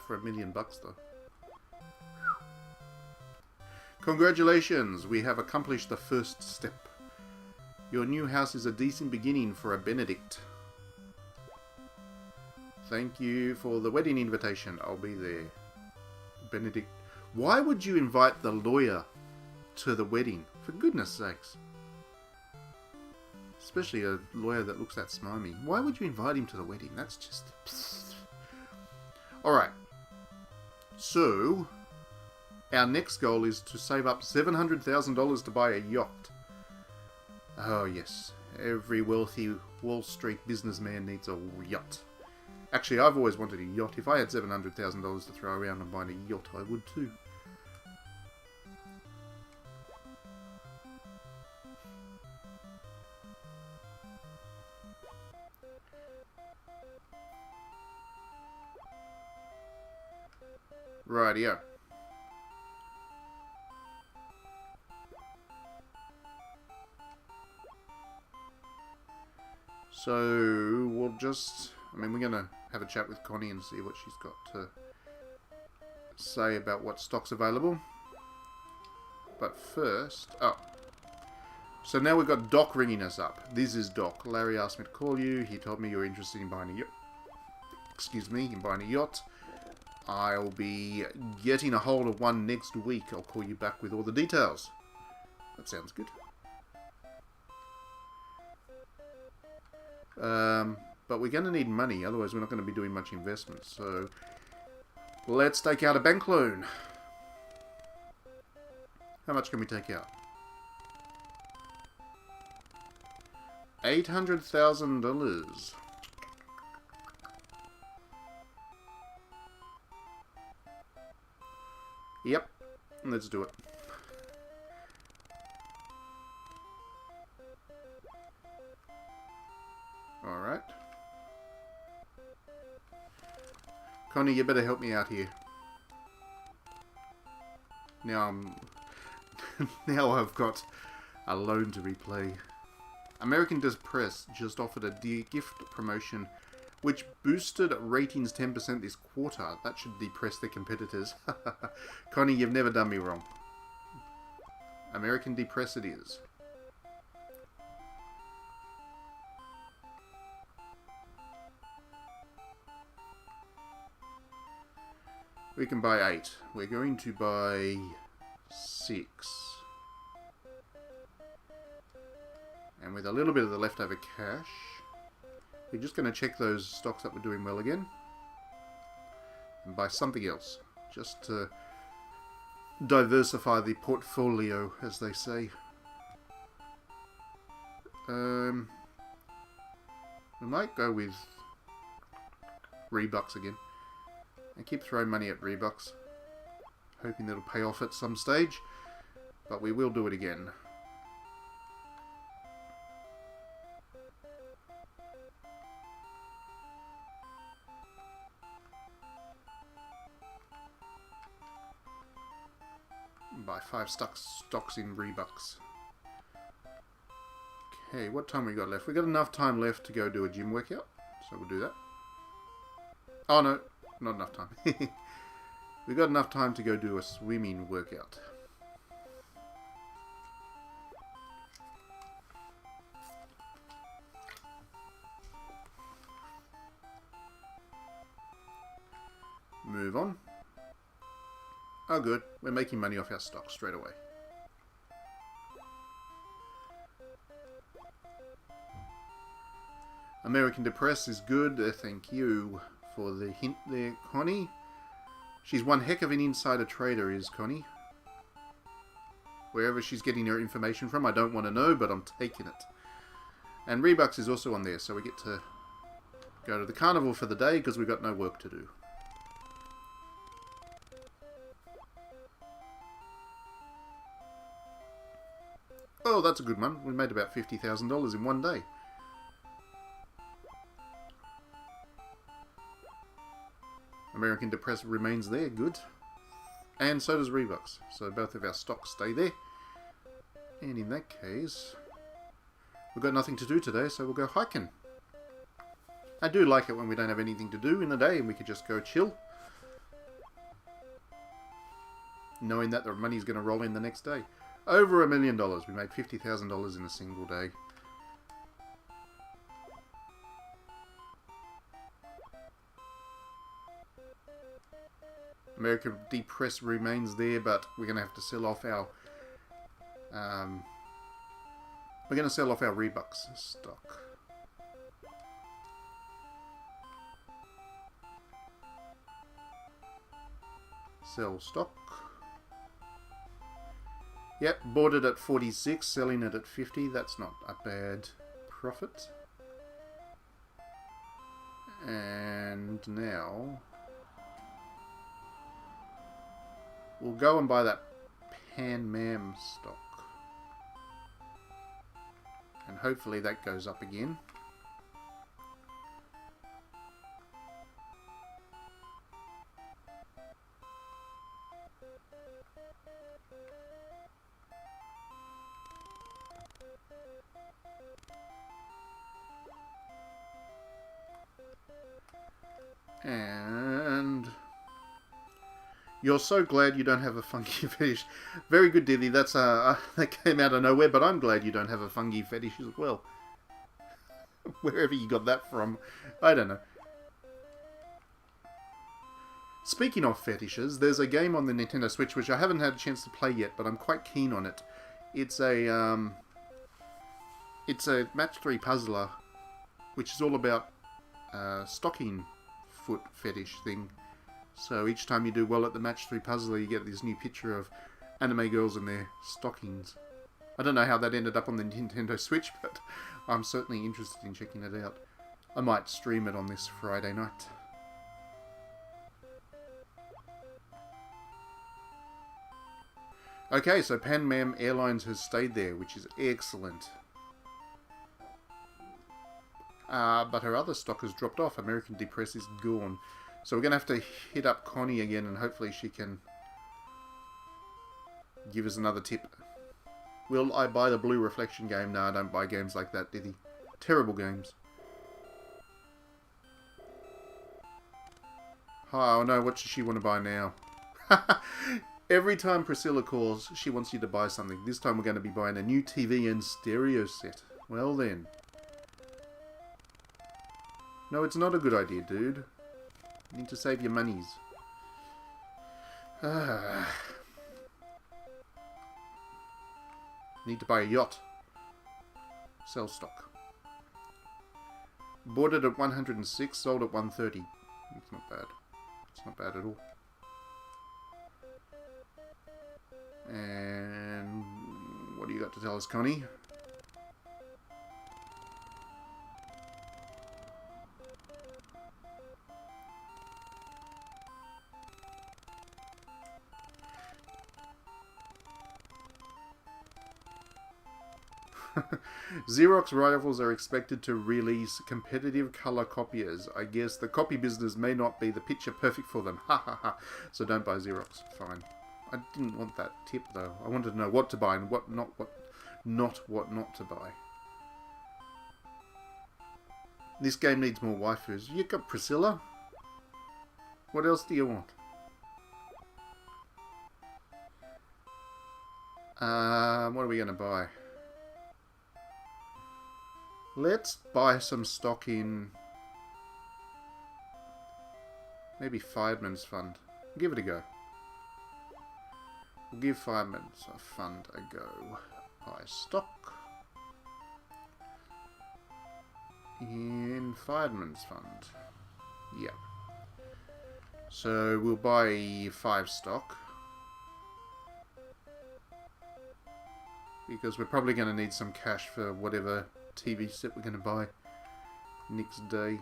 for $1 million, though. Congratulations, we have accomplished the first step. Your new house is a decent beginning for a Benedict. Thank you for the wedding invitation. I'll be there. Benedict Why would you invite the lawyer to the wedding? For goodness sakes. Especially a lawyer that looks that smarmy. Why would you invite him to the wedding? That's just... Psst. Alright. So, our next goal is to save up $700,000 to buy a yacht. Oh yes. Every wealthy Wall Street businessman needs a yacht. Actually, I've always wanted a yacht. If I had $700,000 to throw around and buy a yacht, I would too. Rightio. So, we'll just... I mean, we're going to have a chat with Connie and see what she's got to say about what stock's available. But first... Oh. So now we've got Doc ringing us up. This is Doc. Larry asked me to call you. He told me you're interested in buying a yacht. Excuse me, in buying a yacht. I'll be getting a hold of one next week. I'll call you back with all the details. That sounds good. But we're going to need money, otherwise we're not going to be doing much investment. So, let's take out a bank loan. How much can we take out? $800,000. Yep, let's do it. Alright. Connie, you better help me out here. Now now I've got a loan to repay. American Press just offered a gift promotion which boosted ratings 10% this quarter. That should depress their competitors. Connie, you've never done me wrong. American Press it is. We can buy 8. We're going to buy 6. And with a little bit of the leftover cash, we're just going to check those stocks that we're doing well again. And buy something else. Just to diversify the portfolio, as they say. We might go with Rebucks again. I keep throwing money at Rebucks, hoping that'll pay off at some stage, but we will do it again. Buy 5 stocks in Rebucks. Okay, what time we got left? We got enough time left to go do a gym workout, so we'll do that. Oh no. Not enough time. We got enough time to go do a swimming workout. Move on. Oh good, we're making money off our stock straight away. American Press is good, thank you for the hint there, Connie. She's one heck of an insider trader, is Connie. Wherever she's getting her information from, I don't want to know, but I'm taking it. And Rebucks is also on there, so we get to go to the carnival for the day because we've got no work to do. Oh, that's a good one. We made about $50,000 in one day. American Press remains there, good. And so does Rebucks. So both of our stocks stay there. And in that case, we've got nothing to do today, so we'll go hiking. I do like it when we don't have anything to do in the day and we could just go chill. Knowing that the money's going to roll in the next day. Over $1 million. We made $50,000 in a single day. American Depress remains there, but we're going to have to sell off our... we're going to sell off our Rebucks stock. Sell stock. Yep, bought it at 46, selling it at 50. That's not a bad profit. And now we'll go and buy that Pan Mam stock. And hopefully that goes up again. And you're so glad you don't have a fungi fetish. Very good, Diddy. That's that came out of nowhere, but I'm glad you don't have a fungi fetish as well. Wherever you got that from, I don't know. Speaking of fetishes, there's a game on the Nintendo Switch which I haven't had a chance to play yet, but I'm quite keen on it. It's a match 3 puzzler, which is all about stocking foot fetish thing. So each time you do well at the match 3 puzzler, you get this new picture of anime girls in their stockings. I don't know how that ended up on the Nintendo Switch, but I'm certainly interested in checking it out. I might stream it on this Friday night. Okay, so Pan Am Airlines has stayed there, which is excellent. But her other stock has dropped off. American Depress is gone. So we're going to have to hit up Connie again, and hopefully she can give us another tip. Will I buy the Blue Reflection game? No, I don't buy games like that, Diddy. Terrible games. Oh no, what does she want to buy now? Every time Priscilla calls, she wants you to buy something. This time we're going to be buying a new TV and stereo set. Well then. No, it's not a good idea, dude. You need to save your monies. Need to buy a yacht. Sell stock. Bought it at 106, sold at 130. It's not bad. It's not bad at all. And what do you got to tell us, Connie? Xerox rivals are expected to release competitive color copiers. I guess the copy business may not be the picture perfect for them. Ha ha ha. So don't buy Xerox. Fine. I didn't want that tip though. I wanted to know what to buy and what not to buy. This game needs more waifus. You got Priscilla? What else do you want? What are we going to buy? Let's buy some stock in maybe Fireman's Fund. Give it a go. We'll give Fireman's Fund a go. Buy stock in Fireman's Fund. Yeah. So we'll buy 5 stock. Because we're probably going to need some cash for whatever TV set we're going to buy next day.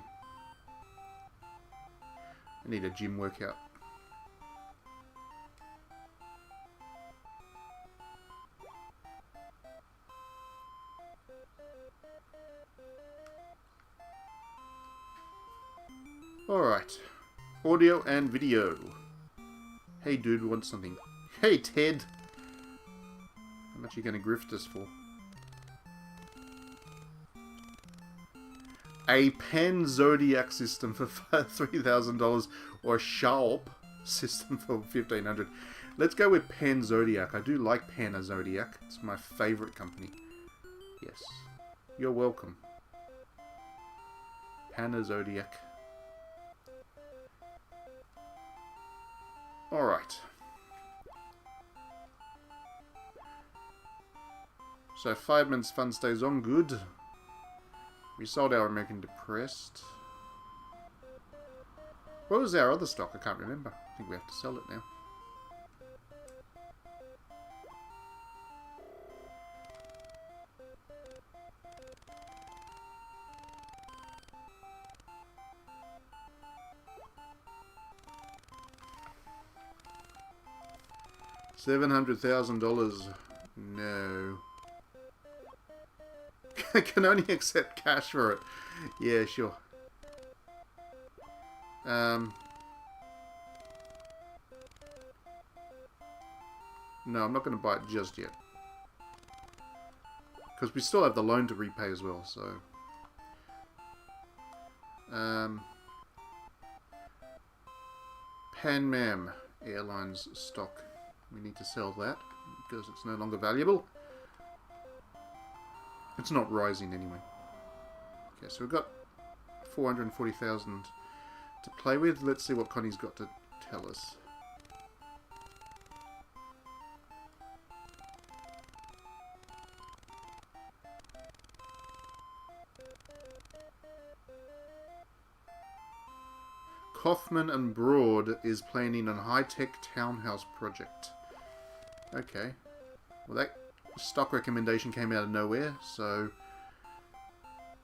I need a gym workout. Alright. Audio and video. Hey dude, we want something. Hey Ted! How much are you going to grift us for? A Pan Zodiac system for $3,000 or a Sharp system for $1,500. Let's go with Pan Zodiac. I do like Pan Zodiac. It's my favourite company. Yes. You're welcome. Pan Zodiac. Alright. So Fireman's Fun stays on. Good. We sold our American Depressed. What was our other stock? I can't remember. I think we have to sell it now. $700,000. No. I can only accept cash for it. Yeah, sure. No, I'm not going to buy it just yet. Because we still have the loan to repay as well, so... Pan Am Airlines stock. We need to sell that because it's no longer valuable. It's not rising anyway. Okay, so we've got 440,000 to play with. Let's see what Connie's got to tell us. Kaufman and Broad is planning a high-tech townhouse project. Okay. Well, that stock recommendation came out of nowhere, so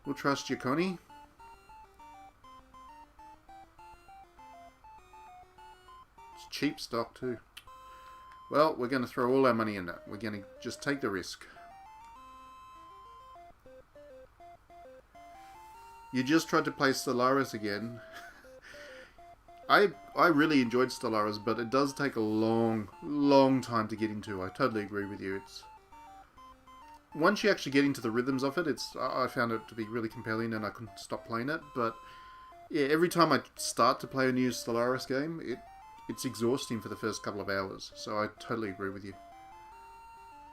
we'll trust you, Connie. It's cheap stock, too. Well, we're going to throw all our money in that. We're going to just take the risk. You just tried to play Stellaris again. I really enjoyed Stellaris, but it does take a long time to get into. I totally agree with you. It's once you actually get into the rhythms of it, I found it to be really compelling, and I couldn't stop playing it. But yeah, every time I start to play a new Stellaris game, it's exhausting for the first couple of hours. So I totally agree with you.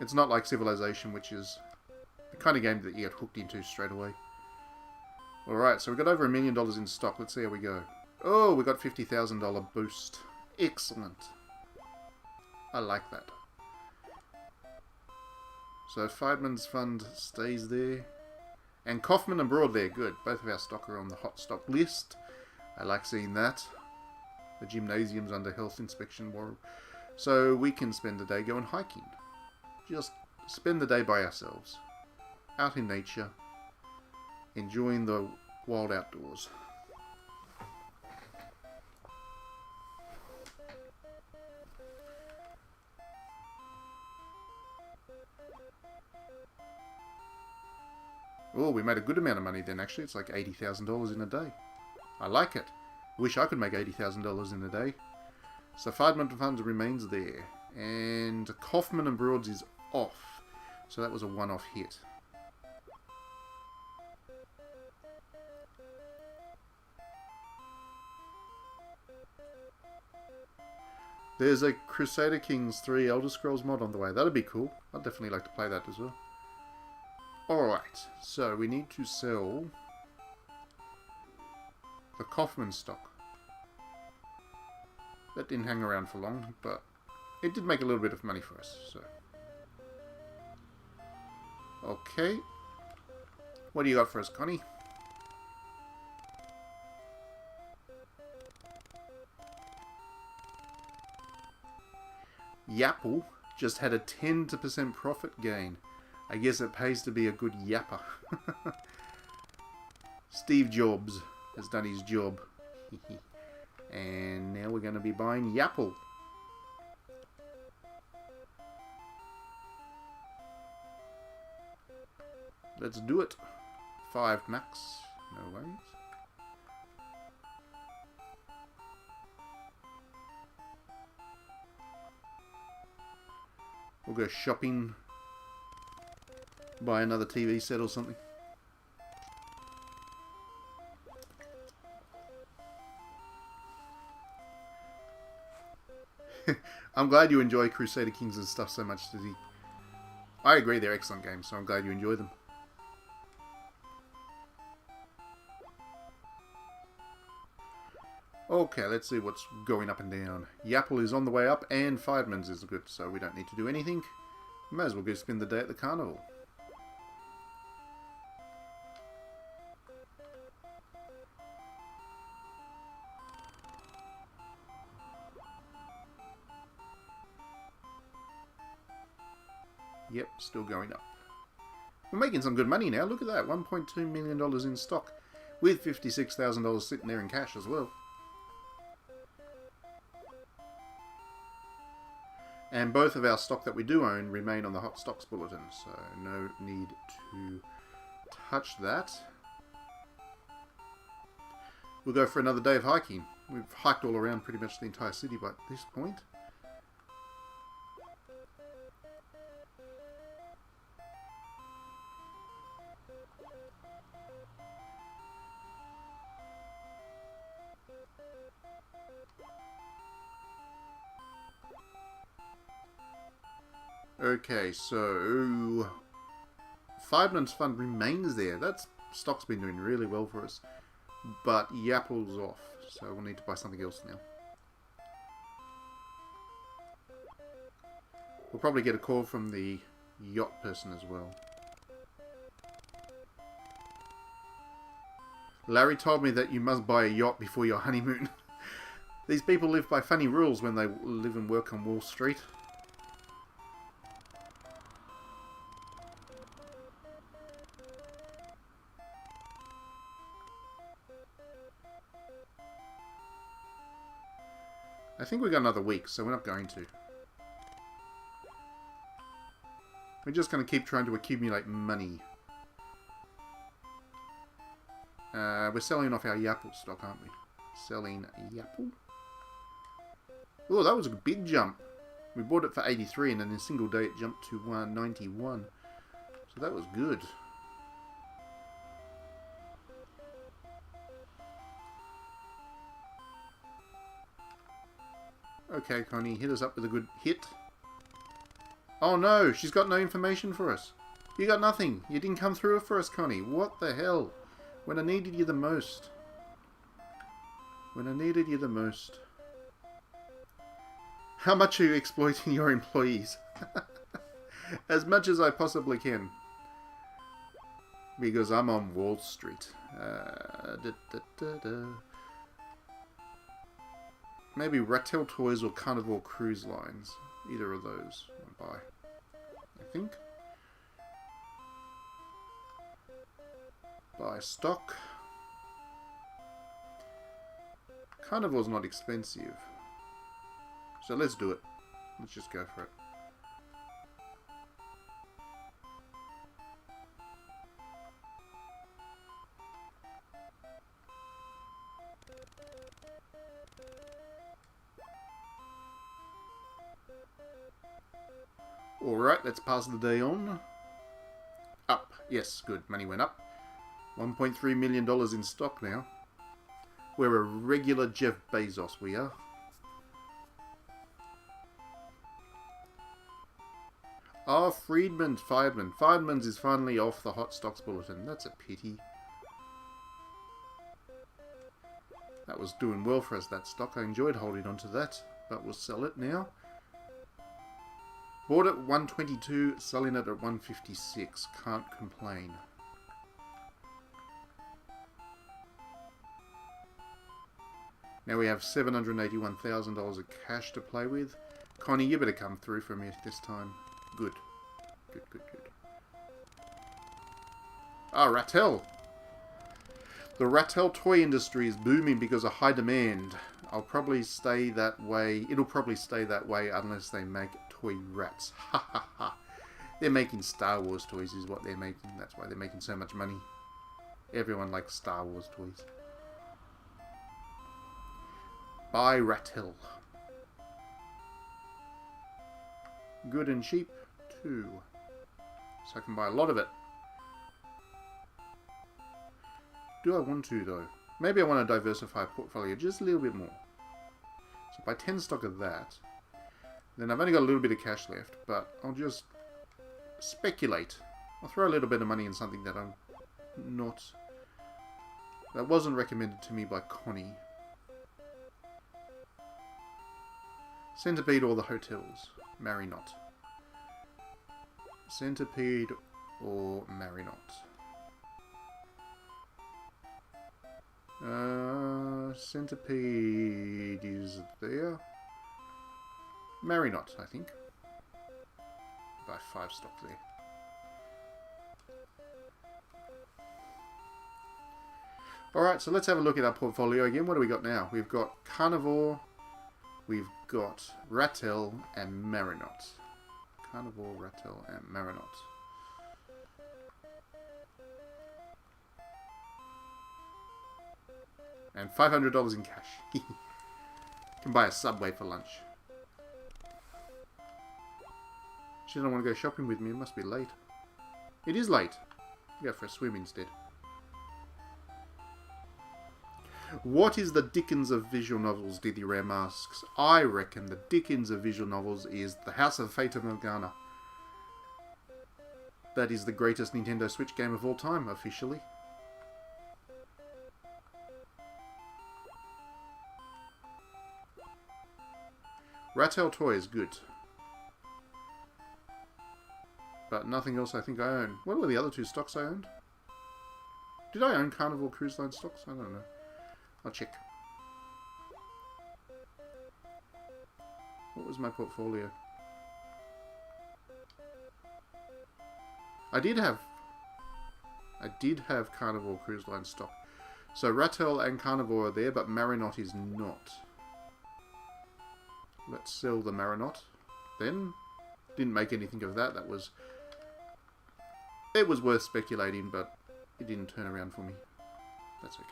It's not like Civilization, which is the kind of game that you get hooked into straight away. Alright, so we've got over $1 million in stock. Let's see how we go. Oh, we got $50,000 boost. Excellent. I like that. So Fireman's Fund stays there. And Kaufman and Broad there. Good. Both of our stock are on the hot stock list. I like seeing that. The gymnasium's under health inspection. So we can spend the day going hiking. Just spend the day by ourselves. Out in nature. Enjoying the wild outdoors. Oh, we made a good amount of money then, actually. It's like $80,000 in a day. I like it. Wish I could make $80,000 in a day. So Fireman Funds remains there. And Kaufman and Broads is off. So that was a one-off hit. There's a Crusader Kings 3 Elder Scrolls mod on the way. That'd be cool. I'd definitely like to play that as well. Alright, so we need to sell the Kaufman stock. That didn't hang around for long, but it did make a little bit of money for us. So, okay. What do you got for us, Connie? Yapple just had a 10% profit gain. I guess it pays to be a good yapper. Steve Jobs has done his job. And now we're going to be buying Yapple. Let's do it. 5 max. No worries. We'll go shopping. Buy another TV set or something. I'm glad you enjoy Crusader Kings and stuff so much, Dizzy. I agree, they're excellent games, so I'm glad you enjoy them. Okay, let's see what's going up and down. Yapple is on the way up, and Fireman's is good, so we don't need to do anything. May as well go spend the day at the carnival. Yep, still going up. We're making some good money now. Look at that, $1.2 million in stock, with $56,000 sitting there in cash as well. And both of our stock that we do own remain on the hot stocks bulletin, so no need to touch that. We'll go for another day of hiking. We've hiked all around pretty much the entire city by this point. Okay, so Fireman's Fund remains there. That stock's been doing really well for us. But Yapple's off, so we'll need to buy something else now. We'll probably get a call from the yacht person as well. Larry told me that you must buy a yacht before your honeymoon. These people live by funny rules when they live and work on Wall Street. I think we got another week, so we're not going to. We're just going to keep trying to accumulate money. We're selling off our Yapple stock, aren't we? Selling Yapple? Oh, that was a big jump. We bought it for 83 and in a single day it jumped to 191. So that was good. Okay, Connie, hit us up with a good hit. Oh no, she's got no information for us. You got nothing. You didn't come through for us, Connie. What the hell? When I needed you the most. When I needed you the most. How much are you exploiting your employees? As much as I possibly can. Because I'm on Wall Street. Maybe Rattel Toys or Carnival Cruise Lines. Either of those I'll buy. I think. Buy stock. Carnival's not expensive. So let's do it. Let's just go for it. Alright, let's pass the day on. Up. Yes, good. Money went up. $1.3 million in stock now. We're a regular Jeff Bezos, we are. Oh, Fireman's is finally off the hot stocks bulletin. That's a pity. That was doing well for us, that stock. I enjoyed holding on to that, but we'll sell it now. Bought at 122, selling it at 156. Can't complain. Now we have $781,000 of cash to play with. Connie, you better come through for me this time. Good. Good, good, good. Ah, Rattel. The Rattel toy industry is booming because of high demand. I'll probably stay that way. It'll probably stay that way unless they make toy rats. Ha ha ha. They're making Star Wars toys is what they're making. That's why they're making so much money. Everyone likes Star Wars toys. Buy Rattel. Good and cheap too. So I can buy a lot of it. Do I want to though? Maybe I want to diversify a portfolio just a little bit more. So buy 10 stock of that. Then I've only got a little bit of cash left, but I'll just speculate. I'll throw a little bit of money in something that I'm not... that wasn't recommended to me by Connie. Centipede or the hotels? Marry not. Centipede or marry not. Centipede is there. Marry not, I think. Buy 5 stock there. Alright, so let's have a look at our portfolio again. What do we got now? We've got Carnivore, we've got Rattel and Marinot. Carnivore, Rattel and Marinot. And $500 in cash. Can buy a Subway for lunch. She don't want to go shopping with me. It must be late. It is late. Go for a swim instead. What is the Dickens of visual novels, Diddy Ram asks. I reckon the Dickens of visual novels is The House of Fata Morgana. That is the greatest Nintendo Switch game of all time, officially. Rattel Toy is good. But nothing else I think I own. What were the other 2 stocks I owned? Did I own Carnival Cruise Line stocks? I don't know. I'll check. What was my portfolio? I did have Carnival Cruise Line stock. So Rattel and Carnivore are there, but Marinot is not. Let's sell the Marinot then. Didn't make anything of that. It was worth speculating, but it didn't turn around for me. That's okay.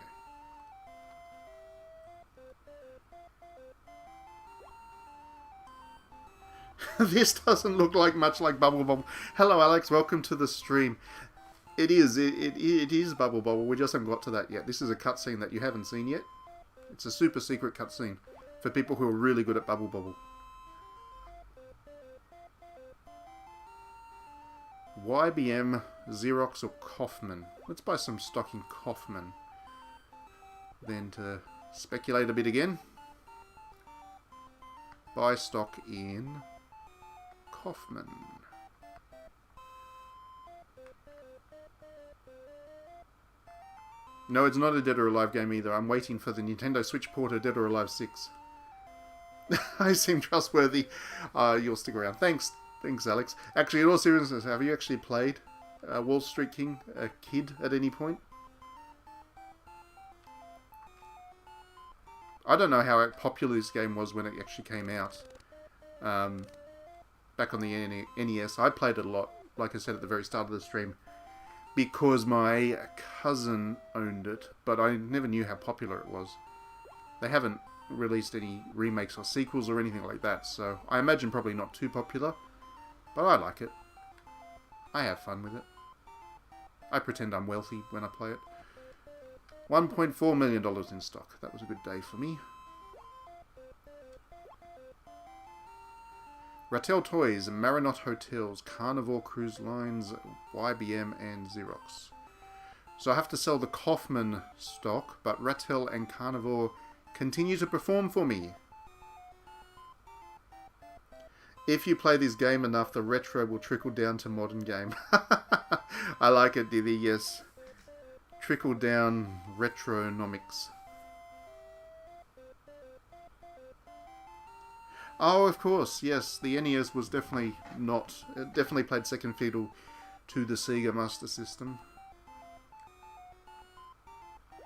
This doesn't look like much like Bubble Bobble. Hello, Alex. Welcome to the stream. It is. It is Bubble Bobble. We just haven't got to that yet. This is a cutscene that you haven't seen yet. It's a super secret cutscene for people who are really good at Bubble Bobble. YBM, Xerox, or Kaufman? Let's buy some stock in Kaufman. Then to speculate a bit again. Buy stock in Kaufman. No, it's not a Dead or Alive game either. I'm waiting for the Nintendo Switch port of Dead or Alive 6. I seem trustworthy. You'll stick around. Thanks, Alex. Actually, in all seriousness, have you actually played Wall Street King, a kid, at any point? I don't know how popular this game was when it actually came out. Back on the NES, I played it a lot, like I said at the very start of the stream, because my cousin owned it, but I never knew how popular it was. They haven't released any remakes or sequels or anything like that, so I imagine probably not too popular, but I like it. I have fun with it. I pretend I'm wealthy when I play it. $1.4 million in stock. That was a good day for me. Rattel Toys, Marinot Hotels, Carnivore Cruise Lines, YBM, and Xerox. So I have to sell the Kaufman stock, but Rattel and Carnivore continue to perform for me. If you play this game enough, the retro will trickle down to modern game. I like it, Diddy, yes. Trickle down retronomics. Oh, of course, yes. The NES was definitely not... It definitely played second fiddle to the Sega Master System.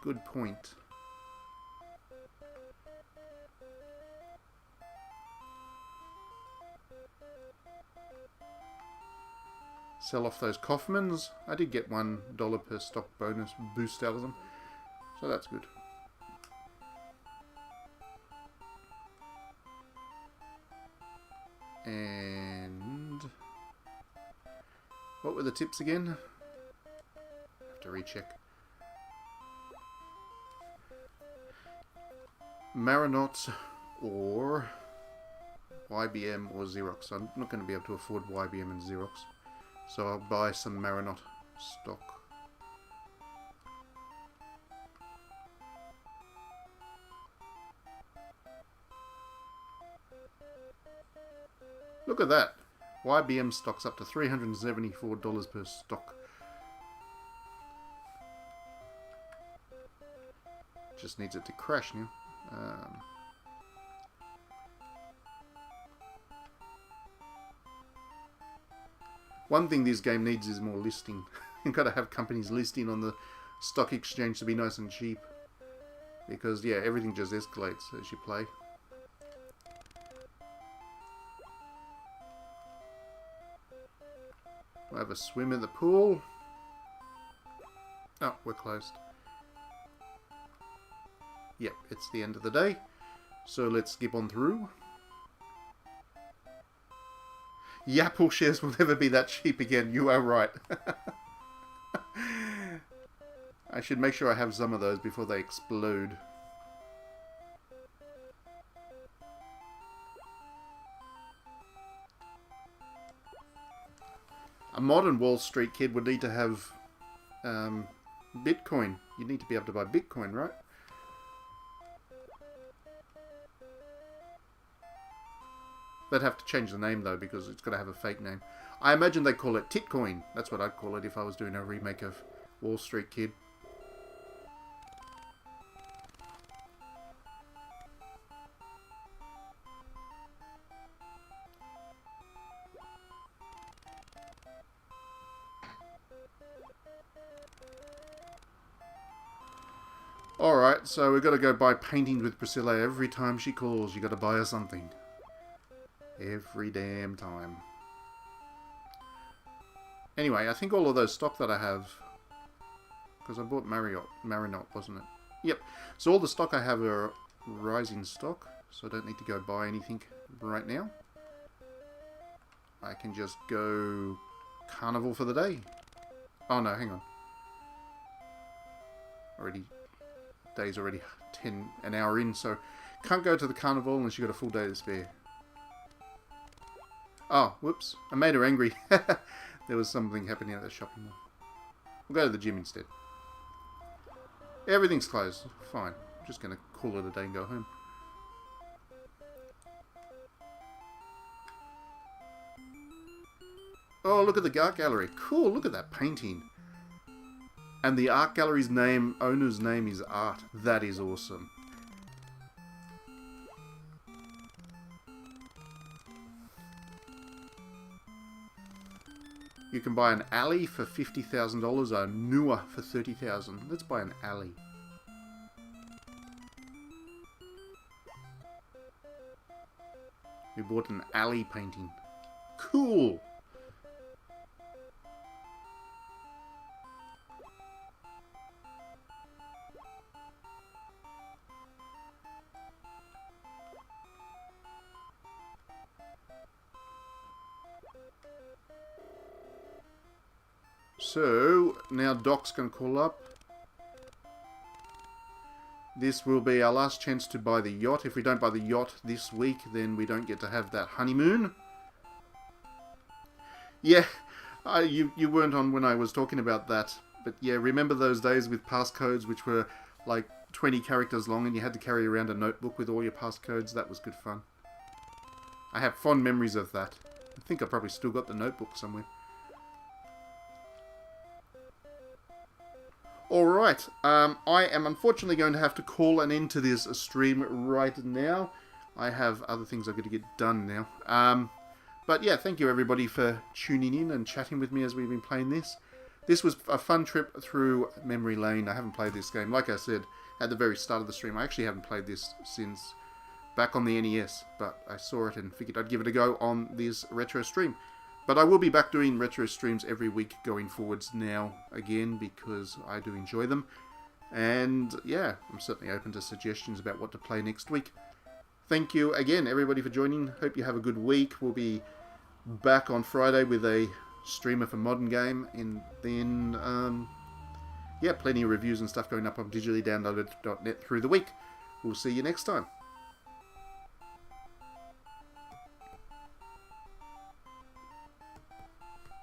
Good point. Sell off those Kaufmans. I did get $1 per stock bonus boost out of them, so that's good. And what were the tips again? Have to recheck. Marinot or YBM or Xerox. I'm not going to be able to afford YBM and Xerox, so I'll buy some Marinot stock. look at that. YBM stock's up to $374 per stock. Just needs it to crash now. One thing this game needs is more listing. You've got to have companies listing on the stock exchange to be nice and cheap. Because, yeah, everything just escalates as you play. We'll have a swim in the pool. Oh, we're closed. Yep, it's the end of the day. So let's skip on through. Apple shares will never be that cheap again. You are right. I should make sure I have some of those before they explode. A modern Wall Street kid would need to have Bitcoin. You need to be able to buy Bitcoin, right? They'd have to change the name, though, because it's got to have a fake name. I imagine they call it Titcoin. That's what I'd call it if I was doing a remake of Wall Street Kid. Alright, so we've got to go buy paintings with Priscilla every time she calls. You got to buy her something. Every damn time. Anyway, I think all of those stock that I have, because I bought Marinot, wasn't it? Yep. So all the stock I have are rising stock, so I don't need to go buy anything right now. I can just go Carnival for the day. Oh no, hang on. Day's already an hour in, so can't go to the Carnival unless you've got a full day to spare. Oh, whoops. I made her angry. There was something happening at the shopping mall. We'll go to the gym instead. Everything's closed. Fine. I'm just going to call it a day and go home. Oh, look at the art gallery. Cool, look at that painting. And the art gallery's owner's name is Art. That is awesome. You can buy an alley for $50,000, a Nua for $30,000. Let's buy an alley. We bought an alley painting. Cool! So, now Doc's going to call up. This will be our last chance to buy the yacht. If we don't buy the yacht this week, then we don't get to have that honeymoon. Yeah, you weren't on when I was talking about that. But yeah, remember those days with passcodes which were like 20 characters long and you had to carry around a notebook with all your passcodes? That was good fun. I have fond memories of that. I think I probably still got the notebook somewhere. Alright, I am unfortunately going to have to call an end to this stream right now. I have other things I've got to get done now. But yeah, thank you everybody for tuning in and chatting with me as we've been playing this. This was a fun trip through memory lane. I haven't played this game. Like I said at the very start of the stream, I actually haven't played this since back on the NES. But I saw it and figured I'd give it a go on this retro stream. But I will be back doing retro streams every week going forwards now again because I do enjoy them. And yeah, I'm certainly open to suggestions about what to play next week. Thank you again everybody for joining. Hope you have a good week. We'll be back on Friday with a stream of a modern game. And then, yeah, plenty of reviews and stuff going up on digitallydownloaded.net through the week. We'll see you next time.